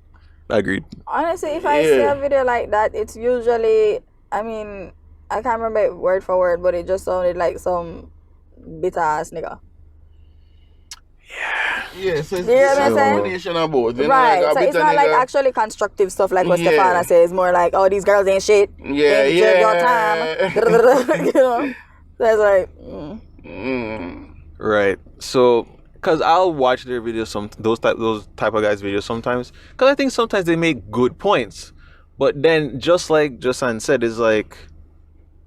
Agreed. Honestly, if I see a video like that, it's usually, I can't remember it word for word, but it just sounded like some bitter ass nigga. Yeah, so it's a combination of both. Right, so it's not like actually constructive stuff like what Stefana says. More like, oh, these girls ain't shit. Yeah, ain't your time. So it's like... Right. So, because I'll watch their videos, those type of guys' videos sometimes, because I think sometimes they make good points. But then, just like Josan said, it's like,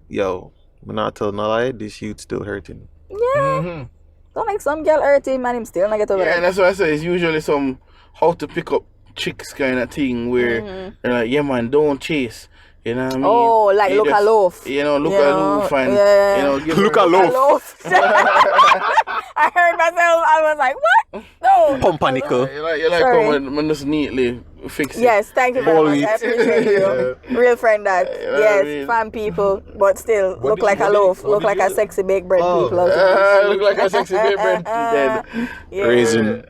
yo, I'm not telling a lie, this youth still hurting. Yeah. Don't like some girl hurting, man, him still not get over it. Yeah, and that's what I say. It's usually some how to pick up chicks kind of thing where they're like, yeah, man, don't chase. You know what I mean? Oh, like look a loaf. Look a loaf and give look a loaf. I heard myself. I was like, what? No. Pumpernickel. You like how man just neatly fix it. Yes, thank you very much. I appreciate you. Real friend that. Yes, fan people, but still look like a loaf. Look like a sexy baked bread people. Look like a sexy baked bread. Dead. Raisin.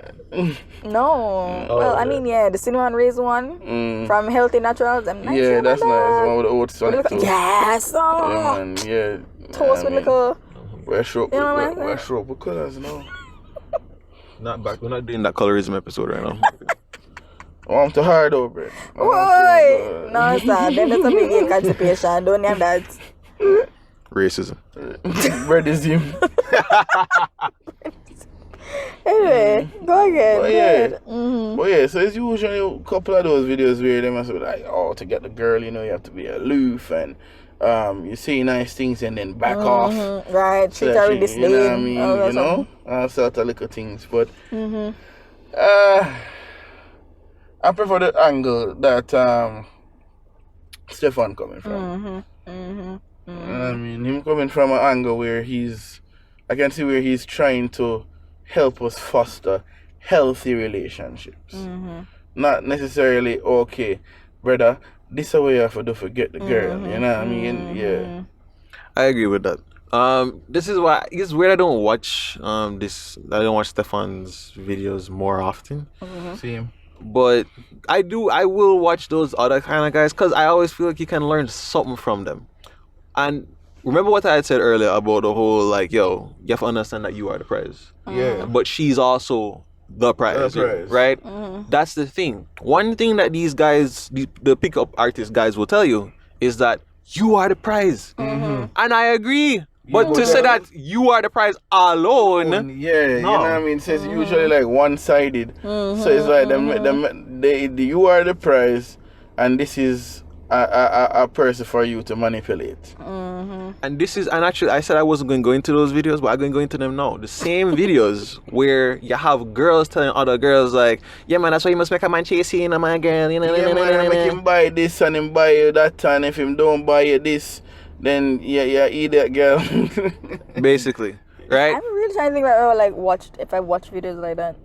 No. Well, I mean, the cinnamon raisin one from Healthy Naturals. Nice. Yeah, that's nice. One with the oats on it too. Yes. Toast with liquor. We're sure with colors now. Not back. We're not doing that colorism episode right now. I'm too hard though, bro. Oi! No, sir. Then that's a big constipation. Don't have that. Racism. Breadism. Anyway, go again. So it's usually a couple of those videos where they must be like, oh, to get the girl, you have to be aloof and you say nice things and then back off. Right, treat her with disdain. You know what I mean? Sort of little things. But I prefer the angle that Stefan coming from. I mean, him coming from an angle where I can see where he's trying to help us foster healthy relationships. Not necessarily, okay, brother, this is what you have to do, forget the girl. You know what I mean? Yeah. I agree with that. This is why it's weird I don't watch I don't watch Stefan's videos more often. Same. But I will watch those other kind of guys because I always feel like you can learn something from them. And remember what I had said earlier about the whole like, yo, you have to understand that you are the prize. Yeah. But she's also the prize. Right? That's the thing. One thing that these guys, the pickup artist guys will tell you is that you are the prize. And I agree. But to say that you are the prize alone, you know what I mean? So it's usually like one-sided. So it's like you are the prize, and this is a person for you to manipulate. And actually, I said I wasn't going to go into those videos, but I'm going to go into them now. The same videos where you have girls telling other girls like, yeah man, that's why you must make a man chase you, my girl. Yeah, man, make him buy this and him buy you that, and if him don't buy you this, then yeah, eat that girl. Basically, right? I'm really trying to think about if I watched videos like that.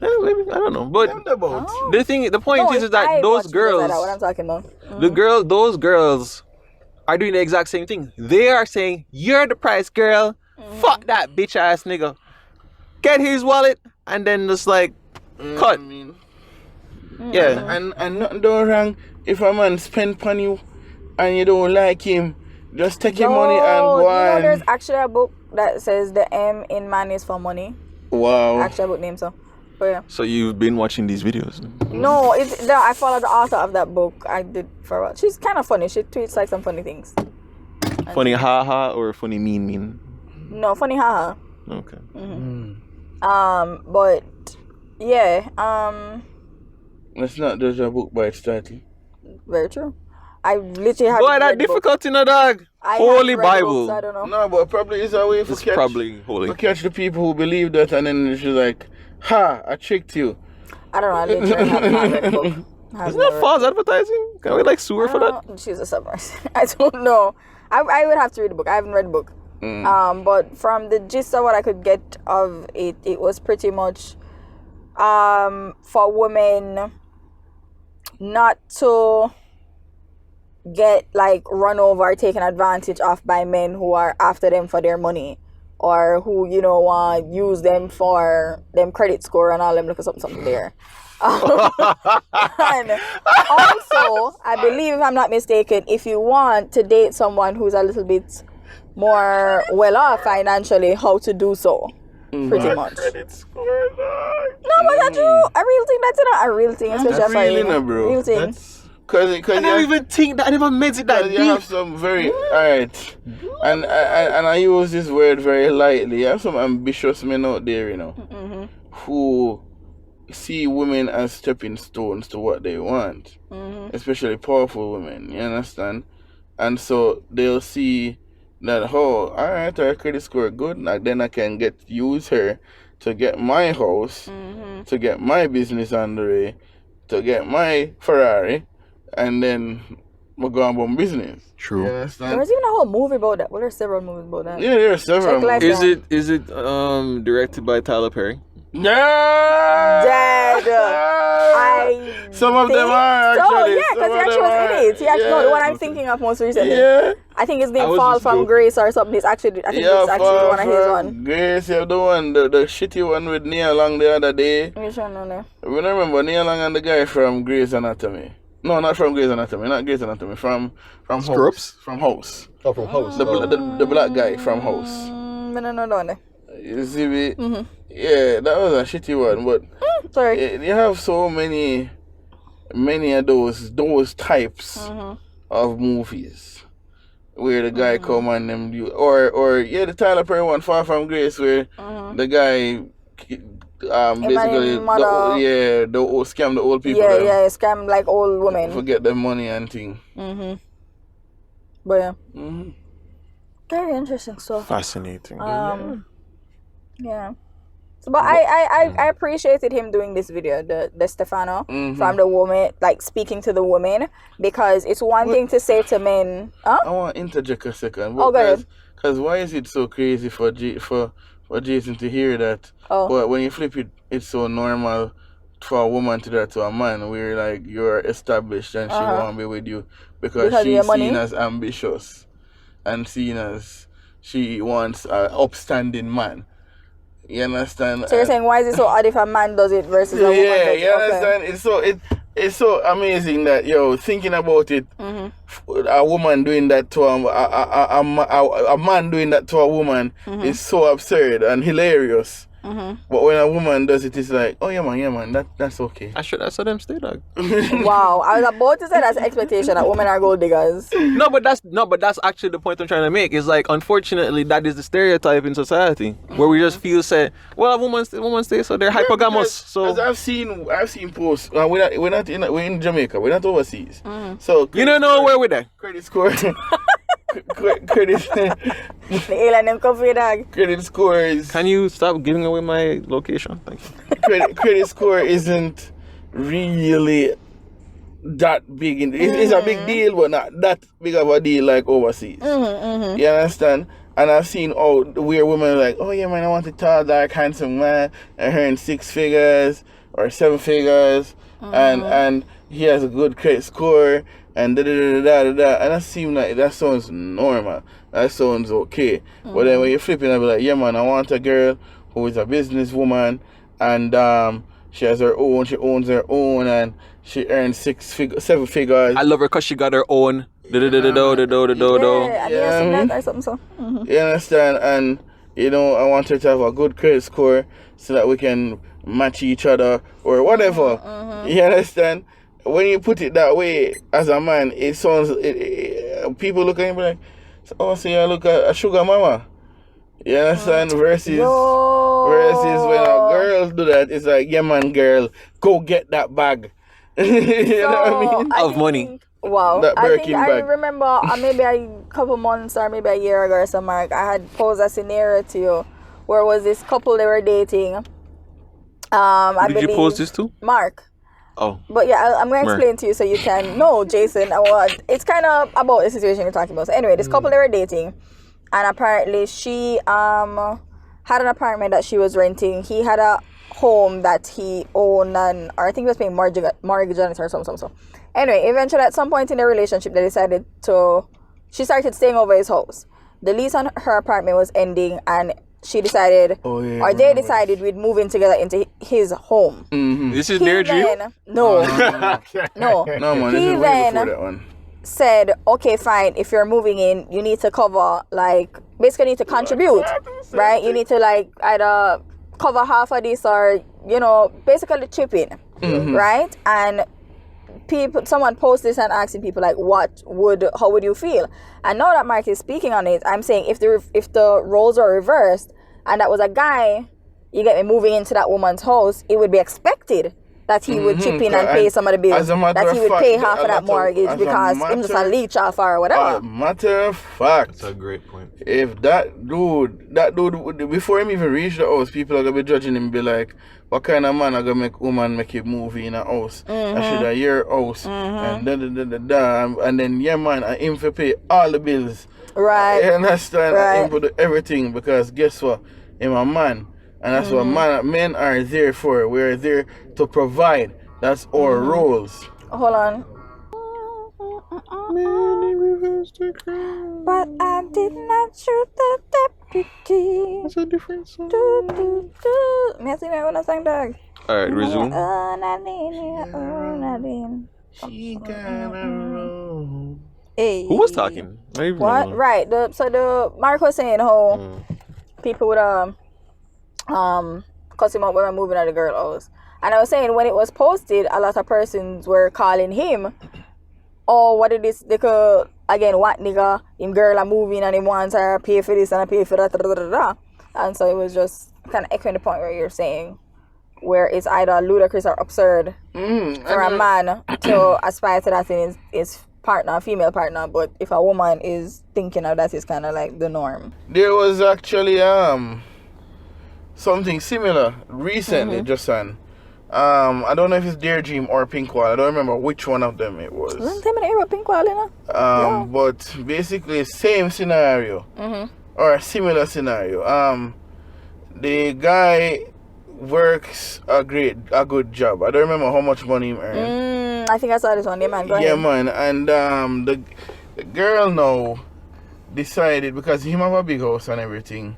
Yeah, maybe, I don't know, but Roundabout. the point is that I those watch videos girls, like that, what I'm talking about. those girls are doing the exact same thing. They are saying, "You're the price, girl. Fuck that bitch ass nigga. Get his wallet," and then just like cut. I mean, Yeah, and nothing don't wrong if a man spend on you and you don't like him. Just take your money and go you know, on. there's actually a book that says the M in man is for money. Wow. Actually, a book name so. But yeah. So you've been watching these videos? No, I follow the author of that book. I did for a while. She's kind of funny. She tweets like some funny things. Funny haha or funny mean? No, funny haha. Okay. But yeah, Let's not judge a book by its title. very true. I literally have. Boy, that difficult in a dog. Holy Bible. Books, I don't know. No, but probably it's a way It's probably holy. to catch the people who believe that, and then she's like, "Ha! I tricked you." I don't know. I literally have not read the book. Isn't that false advertising? Can we like sue her for that? She's a submersive. I don't know. I would have to read the book. I haven't read the book. But from the gist of what I could get of it, it was pretty much for women not to get like run over or taken advantage of by men who are after them for their money, or who use them for them credit score and all them look at something there. And also, I believe, if I'm not mistaken, if you want to date someone who's a little bit more well off financially, how to do so, pretty much. Credit score, No, but that's true. A real thing. That's not a real thing, especially for really not, bro. real thing. Cause I don't even think that I never meant it that you have deep. some very alright, and I use this word very lightly. You have some ambitious men out there, who see women as stepping stones to what they want, especially powerful women. You understand? And so they'll see that, oh, alright, her credit score good. Like, then I can use her to get my house, to get my business on the way, to get my Ferrari. And then we're going about business. True. You understand? There was even a whole movie about that. Well, there's several movies about that. Yeah, there are several. Check Life movies. Is it directed by Tyler Perry? Yeah. Dad, Some of them are so, actually. yeah, because he actually was in it. He actually, no, the one I'm thinking of most recently. Yeah. I think his name was Fall just from joking. Grace or something. It's actually, I think it's actually one of his one. Grace, you have the one, the shitty one with Nia Long the other day. Which one, no? We remember Nia Long and the guy from Grey's Anatomy. No, not from Grey's Anatomy. Not Grey's Anatomy. From House. Scrubs? From House. Oh, from House. The black guy from House. I don't know that one. You see me? Yeah, that was a shitty one. But Sorry. you have so many of those types of movies where the guy come and them do, or the Tyler Perry one, Far From Grace, where the guy basically scam the old people. Yeah, scam like old women. Forget their money and thing. But yeah. Very interesting stuff. Fascinating. Yeah. So, but I appreciated him doing this video, the Stefano, from the woman, like speaking to the women, because it's one thing to say to men. Huh? I want to interject a second. Oh, go ahead. Because why is it so crazy for Jason to hear that? Oh. But when you flip it, it's so normal for a woman to do that to a man, where like you're established and she won't be with you because of your she's money? seen as ambitious and seen as she wants an upstanding man. You understand? So you're saying, why is it so odd if a man does it versus a woman does it? you understand? It's so amazing that thinking about it, a woman doing that to a man doing that to a woman is so absurd and hilarious. But when a woman does it, it's like, oh yeah man, that's okay. I saw them stay, dog. Wow, I was about to say that's the expectation that women are gold diggers. No, but that's actually the point I'm trying to make. Is like, unfortunately, that is the stereotype in society where we just feel say, well, women stay, so they're hypergamous. So Because I've seen posts. We're in Jamaica. We're not overseas. So you don't know where we're there. credit score. credit The alien them come for you, dog. credit score is Can you stop giving away my location? Thank you. credit score isn't really that big. It's a big deal, but not that big of a deal like overseas. You understand? And I've seen weird women like, oh yeah man, I want a tall, dark, handsome man, and earn 6 figures or 7 figures, and he has a good credit score, and da da da da da da. And that seems like that sounds normal. That sounds okay. But then when you're flipping, I'll be like, yeah man, I want a girl who is a businesswoman, and she has her own, she owns her own, and she earns 7 figures. I love her because she got her own. Yeah, I didn't see that or something so. You understand? And I want her to have a good credit score so that we can match each other or whatever. You understand? When you put it that way as a man, it sounds people look at him like, oh, so you look at a sugar mama. You understand? Versus when a girl do that, it's like, yeah man, girl, go get that bag. You know what I mean? Of money. Wow. That I think Birkin I bag. remember maybe a couple months or maybe a year ago or something, Mark, I had posed a scenario to you where was this couple they were dating. I Did you believe post this too? Mark. Oh. But yeah, I'm going to Mark. explain to you so you can know, Jason. It's kind of about the situation you're talking about. So anyway, this couple they were dating, and apparently she had an apartment that she was renting. He had a home that he owned, or I think he was paying mortgage on it or something. So anyway, eventually at some point in their relationship, she started staying over his house. The lease on her apartment was ending, and she decided, they decided we'd move in together into his home. This is their dream? No. No man, this is way before that one. Said, okay, fine, if you're moving in, you need to cover, basically need to contribute, right? You need to, either cover half of this or, basically chip in, right? And someone posted this and asking people, how would you feel? And now that Mark is speaking on it, I'm saying if the roles are reversed and that was a guy, you get me, moving into that woman's house, it would be expected that he would chip in and pay some of the bills, that he would pay half of that mortgage because him just a leech off or whatever. Matter of fact, That's a great point. if that dude, before him even reach the house, people are going to be judging him, be like, what kind of man are going to make woman make a movie in a house? I should have your house. And and then, yeah man, I him for pay all the bills. Right. You understand? Right. I him for do everything, because guess what? I'm a man. And that's what men are there for. We're there to provide. That's our roles. Hold on. But I did not shoot the deputy. That's a different song. Me sing that one a song, dog. Alright, resume. Nadine. She got a roll. Hey. Who was talking? I don't even What? know. Right. The Mark was saying how people would cuss him out when we're moving at the girl house. And I was saying when it was posted, a lot of persons were calling him, oh, what it is, they could, again, what nigga, him girl are moving and he wants her to pay for this and I pay for that, da, da, da, da. And so it was just kind of echoing the point where you're saying, where it's either ludicrous or absurd for a man to aspire to that in his partner, female partner, but if a woman is thinking of that, it's kind of like the norm. There was actually something similar recently, just on. I don't know if it's Dear Dream or Pink Wall. I don't remember which one of them it was. Long time in the era, Pink Wall, you know? But basically same scenario or a similar scenario. The guy works a good job. I don't remember how much money he earned. I think I saw this one. Yeah, man. Go Yeah, ahead. man. And the girl now decided, because him have a big house and everything,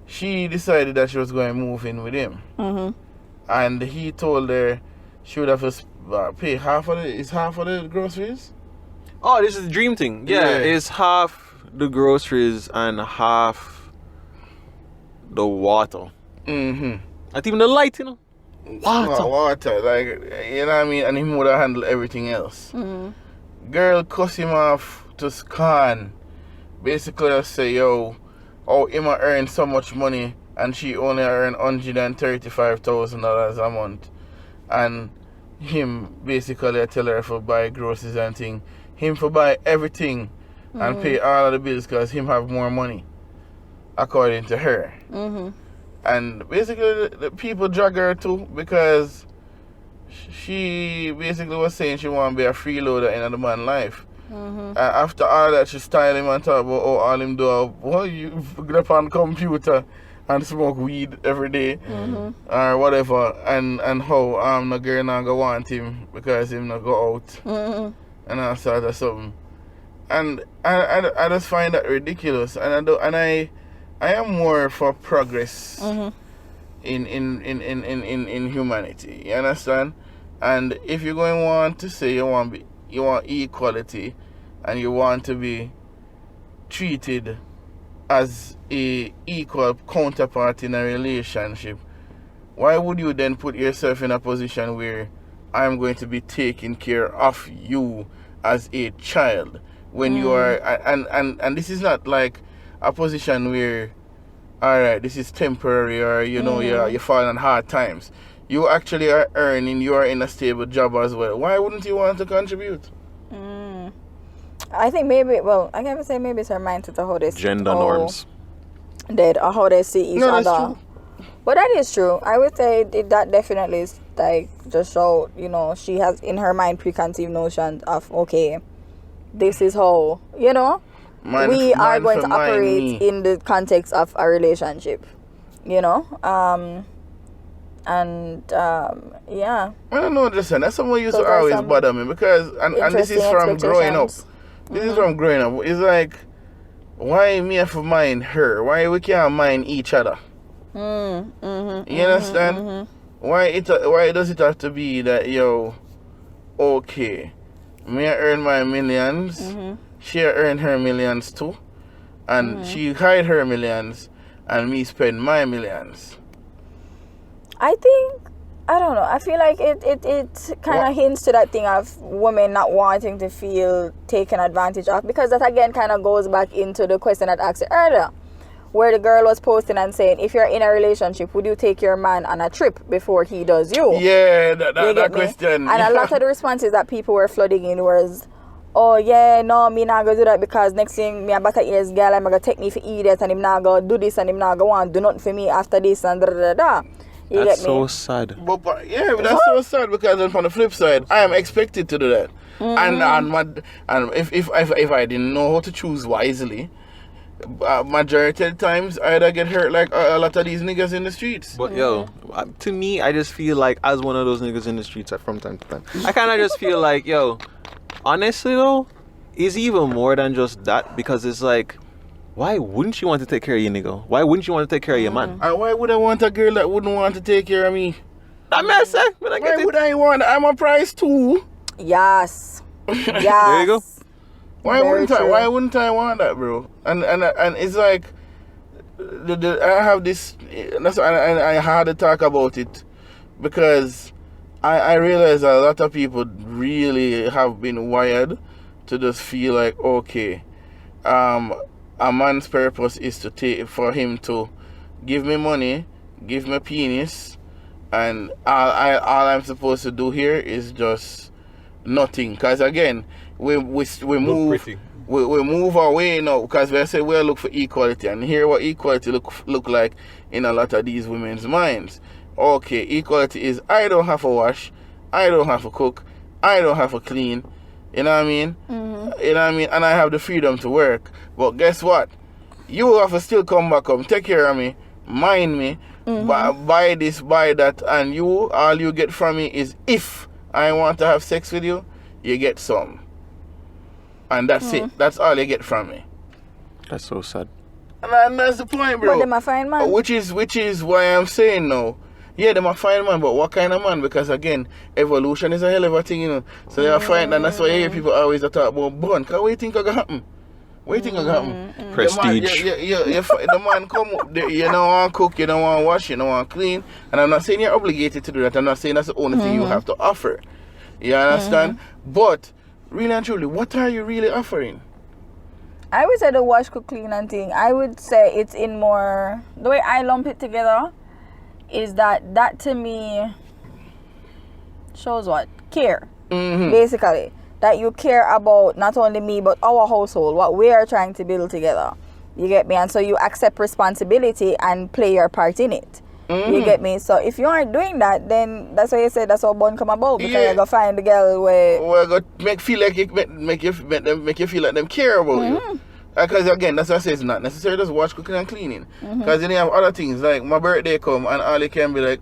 she decided that she was going to move in with him. And he told her she would have to pay half of the groceries. Oh, this is the dream thing. Yeah, Yeah. it's half the groceries and half the water. Not even the light, you know. Water, like, you know what I mean? And him would have handled everything else. Girl cuss him off to scorn. Basically, I say, yo, him earn so much money and she only earn $135,000 a month. And him basically I tell her for buy groceries and thing. Him for buy everything and pay all of the bills because him have more money, according to her. And basically the people drag her too because she basically was saying she want to be a freeloader in the man's life. After all that, she style him and talk about all him do. Well, you get up on computer and smoke weed every day or whatever, and how the girl not go want him because him not go out and all sort of something. And I just find that ridiculous. And I am more for progress in humanity. You understand? And if you're going to want to say you want equality and you want to be treated as a equal counterpart in a relationship, why would you then put yourself in a position where I'm going to be taking care of you as a child when you are and this is not like a position where, all right, this is temporary or you know you're falling on hard times. You actually are earning, you are in a stable job as well. Why wouldn't you want to contribute? I think maybe, well, I can't say maybe it's her mindset of how they Gender norms. Or how they see each other. That's true. But that is true. I would say that definitely is like just show, you know, she has in her mind preconceived notions of, okay, this is how, you know, we are going to operate in the context of a relationship, you know. Yeah. I don't know, listen, that's something used to always bother me because, and this is from growing up. This is from growing up. It's like, why me have to mind her? Why we can't mind each other? You understand? Why does it have to be that, yo, okay, me I earn my millions, she earn her millions too, and she hide her millions, and me spend my millions. I think, I don't know, I feel like it kind of hints to that thing of women not wanting to feel taken advantage of, because that again kind of goes back into the question that I asked earlier, where the girl was posting and saying, if you're in a relationship, would you take your man on a trip before he does you? Yeah, that question. And a lot of the responses that people were flooding in was, oh yeah, no, me not gonna do that because next thing me about to ears girl, I'm gonna take me for idiot and him not gonna do this and him not gonna want do nothing for me after this and da da da. You That's get me? so sad. But that's so sad because then from the flip side, I am expected to do that. And if I didn't know how to choose wisely, majority of the times I'd get hurt like a lot of these niggas in the streets. But yo, to me, I just feel like as one of those niggas in the streets from time to time, I kind of just feel like, yo, honestly though, it's even more than just that, because it's like, why wouldn't you want to take care of your nigga? Why wouldn't you want to take care of your man? And why would I want a girl that wouldn't want to take care of me? That mess, but I get Why it. would I want? I'm a prize too. Yes. Yes. There you go. Why wouldn't I want that, bro? And it's like I have this. That's and I had to talk about it because I realize a lot of people really have been wired to just feel like, okay, a man's purpose is for him to give me money, give me penis, and all I'm supposed to do here is just nothing. Cause again, we move away now because we say we look for equality, and hear what equality look like in a lot of these women's minds. Okay, equality is I don't have to wash, I don't have to cook, I don't have to clean. You know what I mean? You know what I mean? And I have the freedom to work. But guess what? You have to still come back home, take care of me, mind me, buy this, buy that, and all you get from me is if I want to have sex with you, you get some. And that's it. That's all you get from me. That's so sad. And that's the point, bro. But them a fine man. Which is why I'm saying now. Yeah, them a fine man, but what kind of man? Because again, evolution is a hell of a thing, you know. So they are fine, and that's why you hear people always talk about bun. Cause what you think gonna happen? What do you think happen? Prestige. The man come up, you don't want to cook, you don't want to wash, you don't want to clean. And I'm not saying you're obligated to do that. I'm not saying that's the only thing you have to offer. You understand? But, really and truly, what are you really offering? I would say the wash, cook, clean and thing. I would say it's in more... The way I lump it together is that to me shows what? Care. Basically. That you care about not only me but our household, what we are trying to build together. You get me? And so you accept responsibility and play your part in it. You get me? So if you aren't doing that, then that's why you said that's how bond come about. Because you're gonna find the girl where make you feel like them care about you. Because again, that's what I say, it's not necessarily just wash, cooking and cleaning. Because then you have other things like my birthday come and all you can be like,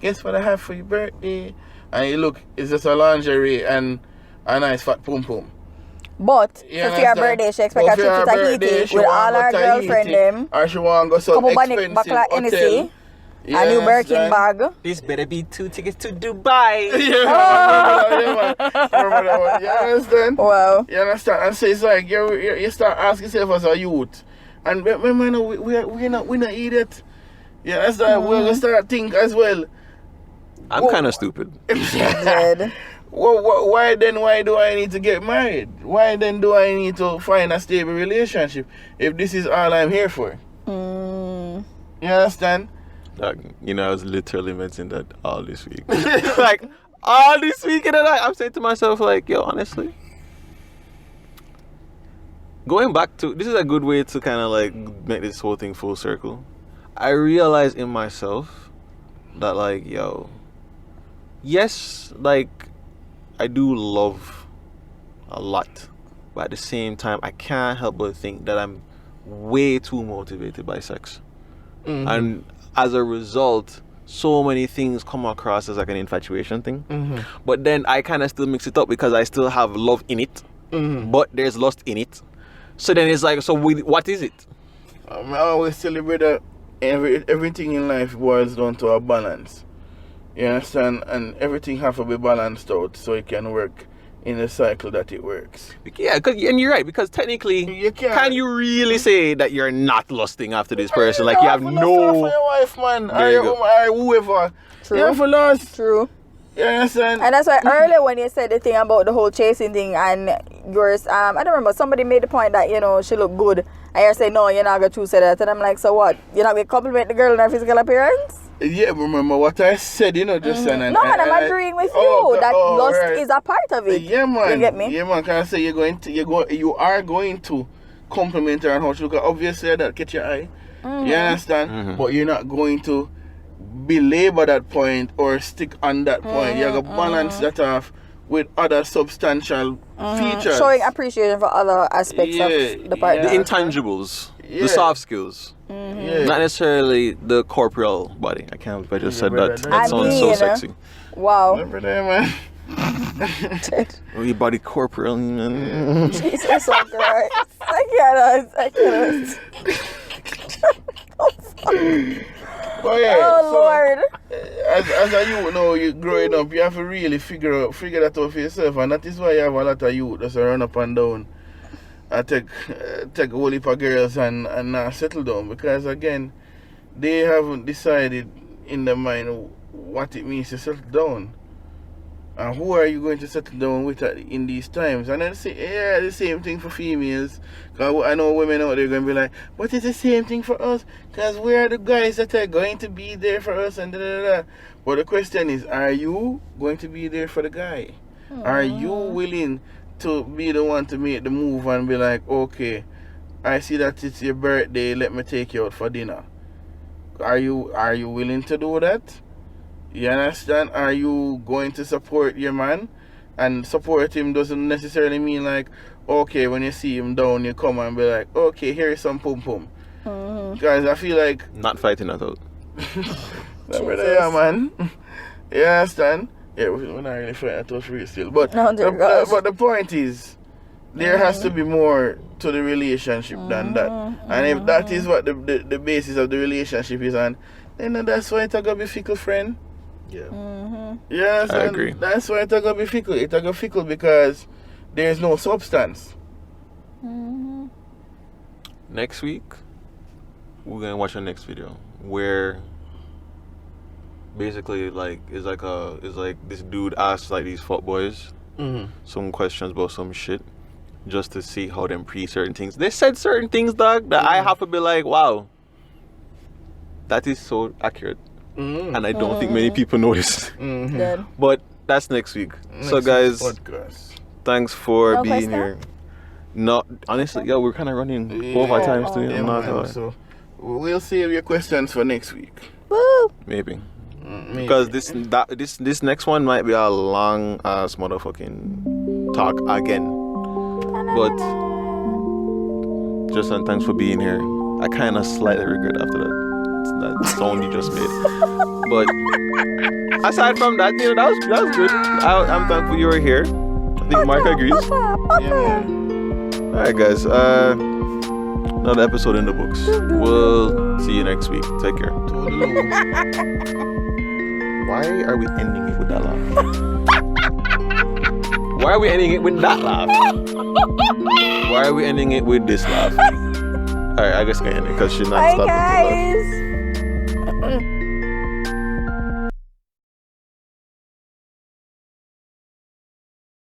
guess what I have for your birthday? And you look, it's just a lingerie and a nice fat pum pum. But for your birthday, she expect a trip to Tahiti with all her girlfriend them. Or she want to go some expensive hotel. A new Birkin bag. This better be 2 tickets to Dubai. Yeah, man. You understand? Wow. You understand? And so it's like you start asking yourself as a youth, and we're not idiot. You understand? We're gonna start think as well. I'm kind of stupid. Well, why do I need to get married? Why then do I need to find a stable relationship if this is all I'm here for? You understand? I was literally mentioning that all this week. Like, all this week, and I'm saying to myself, like, yo, honestly, going back to, this is a good way to kind of like make this whole thing full circle. I realized in myself that, like, yo, yes, like, I do love a lot, but at the same time, I can't help but think that I'm way too motivated by sex. And as a result, so many things come across as like an infatuation thing. But then I kind of still mix it up because I still have love in it, but there's lust in it. So then it's like, so what is it? I always tell you, brother, everything in life boils down to a balance. You understand? And everything has to be balanced out so it can work in the cycle that it works. Yeah, and you're right, because technically, can you really say that you're not lusting after this person? Like, you have no... for your wife, man, or whoever. True. You have to lust. True. You understand? And that's why earlier when you said the thing about the whole chasing thing and yours, I don't remember, somebody made the point that, she looked good. And you say, no, you're not going to say that. And I'm like, so what? You're not going to compliment the girl on her physical appearance? Yeah, remember what I said, just then. No, man, I'm agreeing with you that lust is a part of it. Yeah, man. You get me? Yeah, man. Can I say you are going to compliment her on how she look? Obviously, that catch your eye. You understand? But you're not going to belabor that point or stick on that point. You're going to balance that off with other substantial features. Showing appreciation for other aspects of the part. The intangibles, the soft skills. Not necessarily the corporeal body. I can't believe I just said that. That sounds so sexy. Wow. Remember that, man? Your body corporeal, man. Jesus Christ. I cannot. But yeah, oh, Lord. As a youth you growing up, you have to really figure that out for yourself, and that is why you have a lot of youth that's run up and down and take a whole heap of girls and not settle down, because again, they haven't decided in their mind what it means to settle down. And who are you going to settle down with in these times? And then the same thing for females. Cause I know women out there going to be like, but it's the same thing for us, because we are the guys that are going to be there for us and da da da. But the question is, are you going to be there for the guy? Are you willing to be the one to make the move and be like, okay, I see that it's your birthday, let me take you out for dinner? Are you willing to do that? You understand? Are you going to support your man? And support him doesn't necessarily mean like, okay, when you see him down, you come and be like, okay, here is some pum pum. Guys, I feel like... Not fighting that out. Yeah, man. You understand? Yeah, we're not really fighting that out for real still. But, but the point is, there has to be more to the relationship than that. And if that is what the basis of the relationship is, and then that's why it's going to be fickle, friend. Yeah. Yes, I agree. That's why it's going to be fickle. It's going to be fickle because there's no substance. next week we're gonna watch our next video where basically like it's like this dude asks like these fuckboys some questions about some shit just to see how them pre certain things. They said certain things, dog, that I have to be like, wow, that is so accurate. And I don't think many people know this. Good. But that's next week. So guys, podcast. thanks for No being question? here. No, honestly, yeah, we're kind of running over times too. Yeah, I'm not man, gonna lie. so we'll save your questions for next week. Woo! Maybe. Maybe. Because this next one might be a long ass motherfucking talk again. But Justin, thanks for being here. I kind of slightly regret after that sound you just made. But aside from that, you know, that was good. I'm thankful you were here. I think Mark agrees. Yeah. All right, guys. Another episode in the books. We'll see you next week. Take care. Why are we ending it with that laugh? Why are we ending it with that laugh? Why are we ending it with this laugh? Alright, I guess I can end it because she's not Bye, stopping to laugh. guys.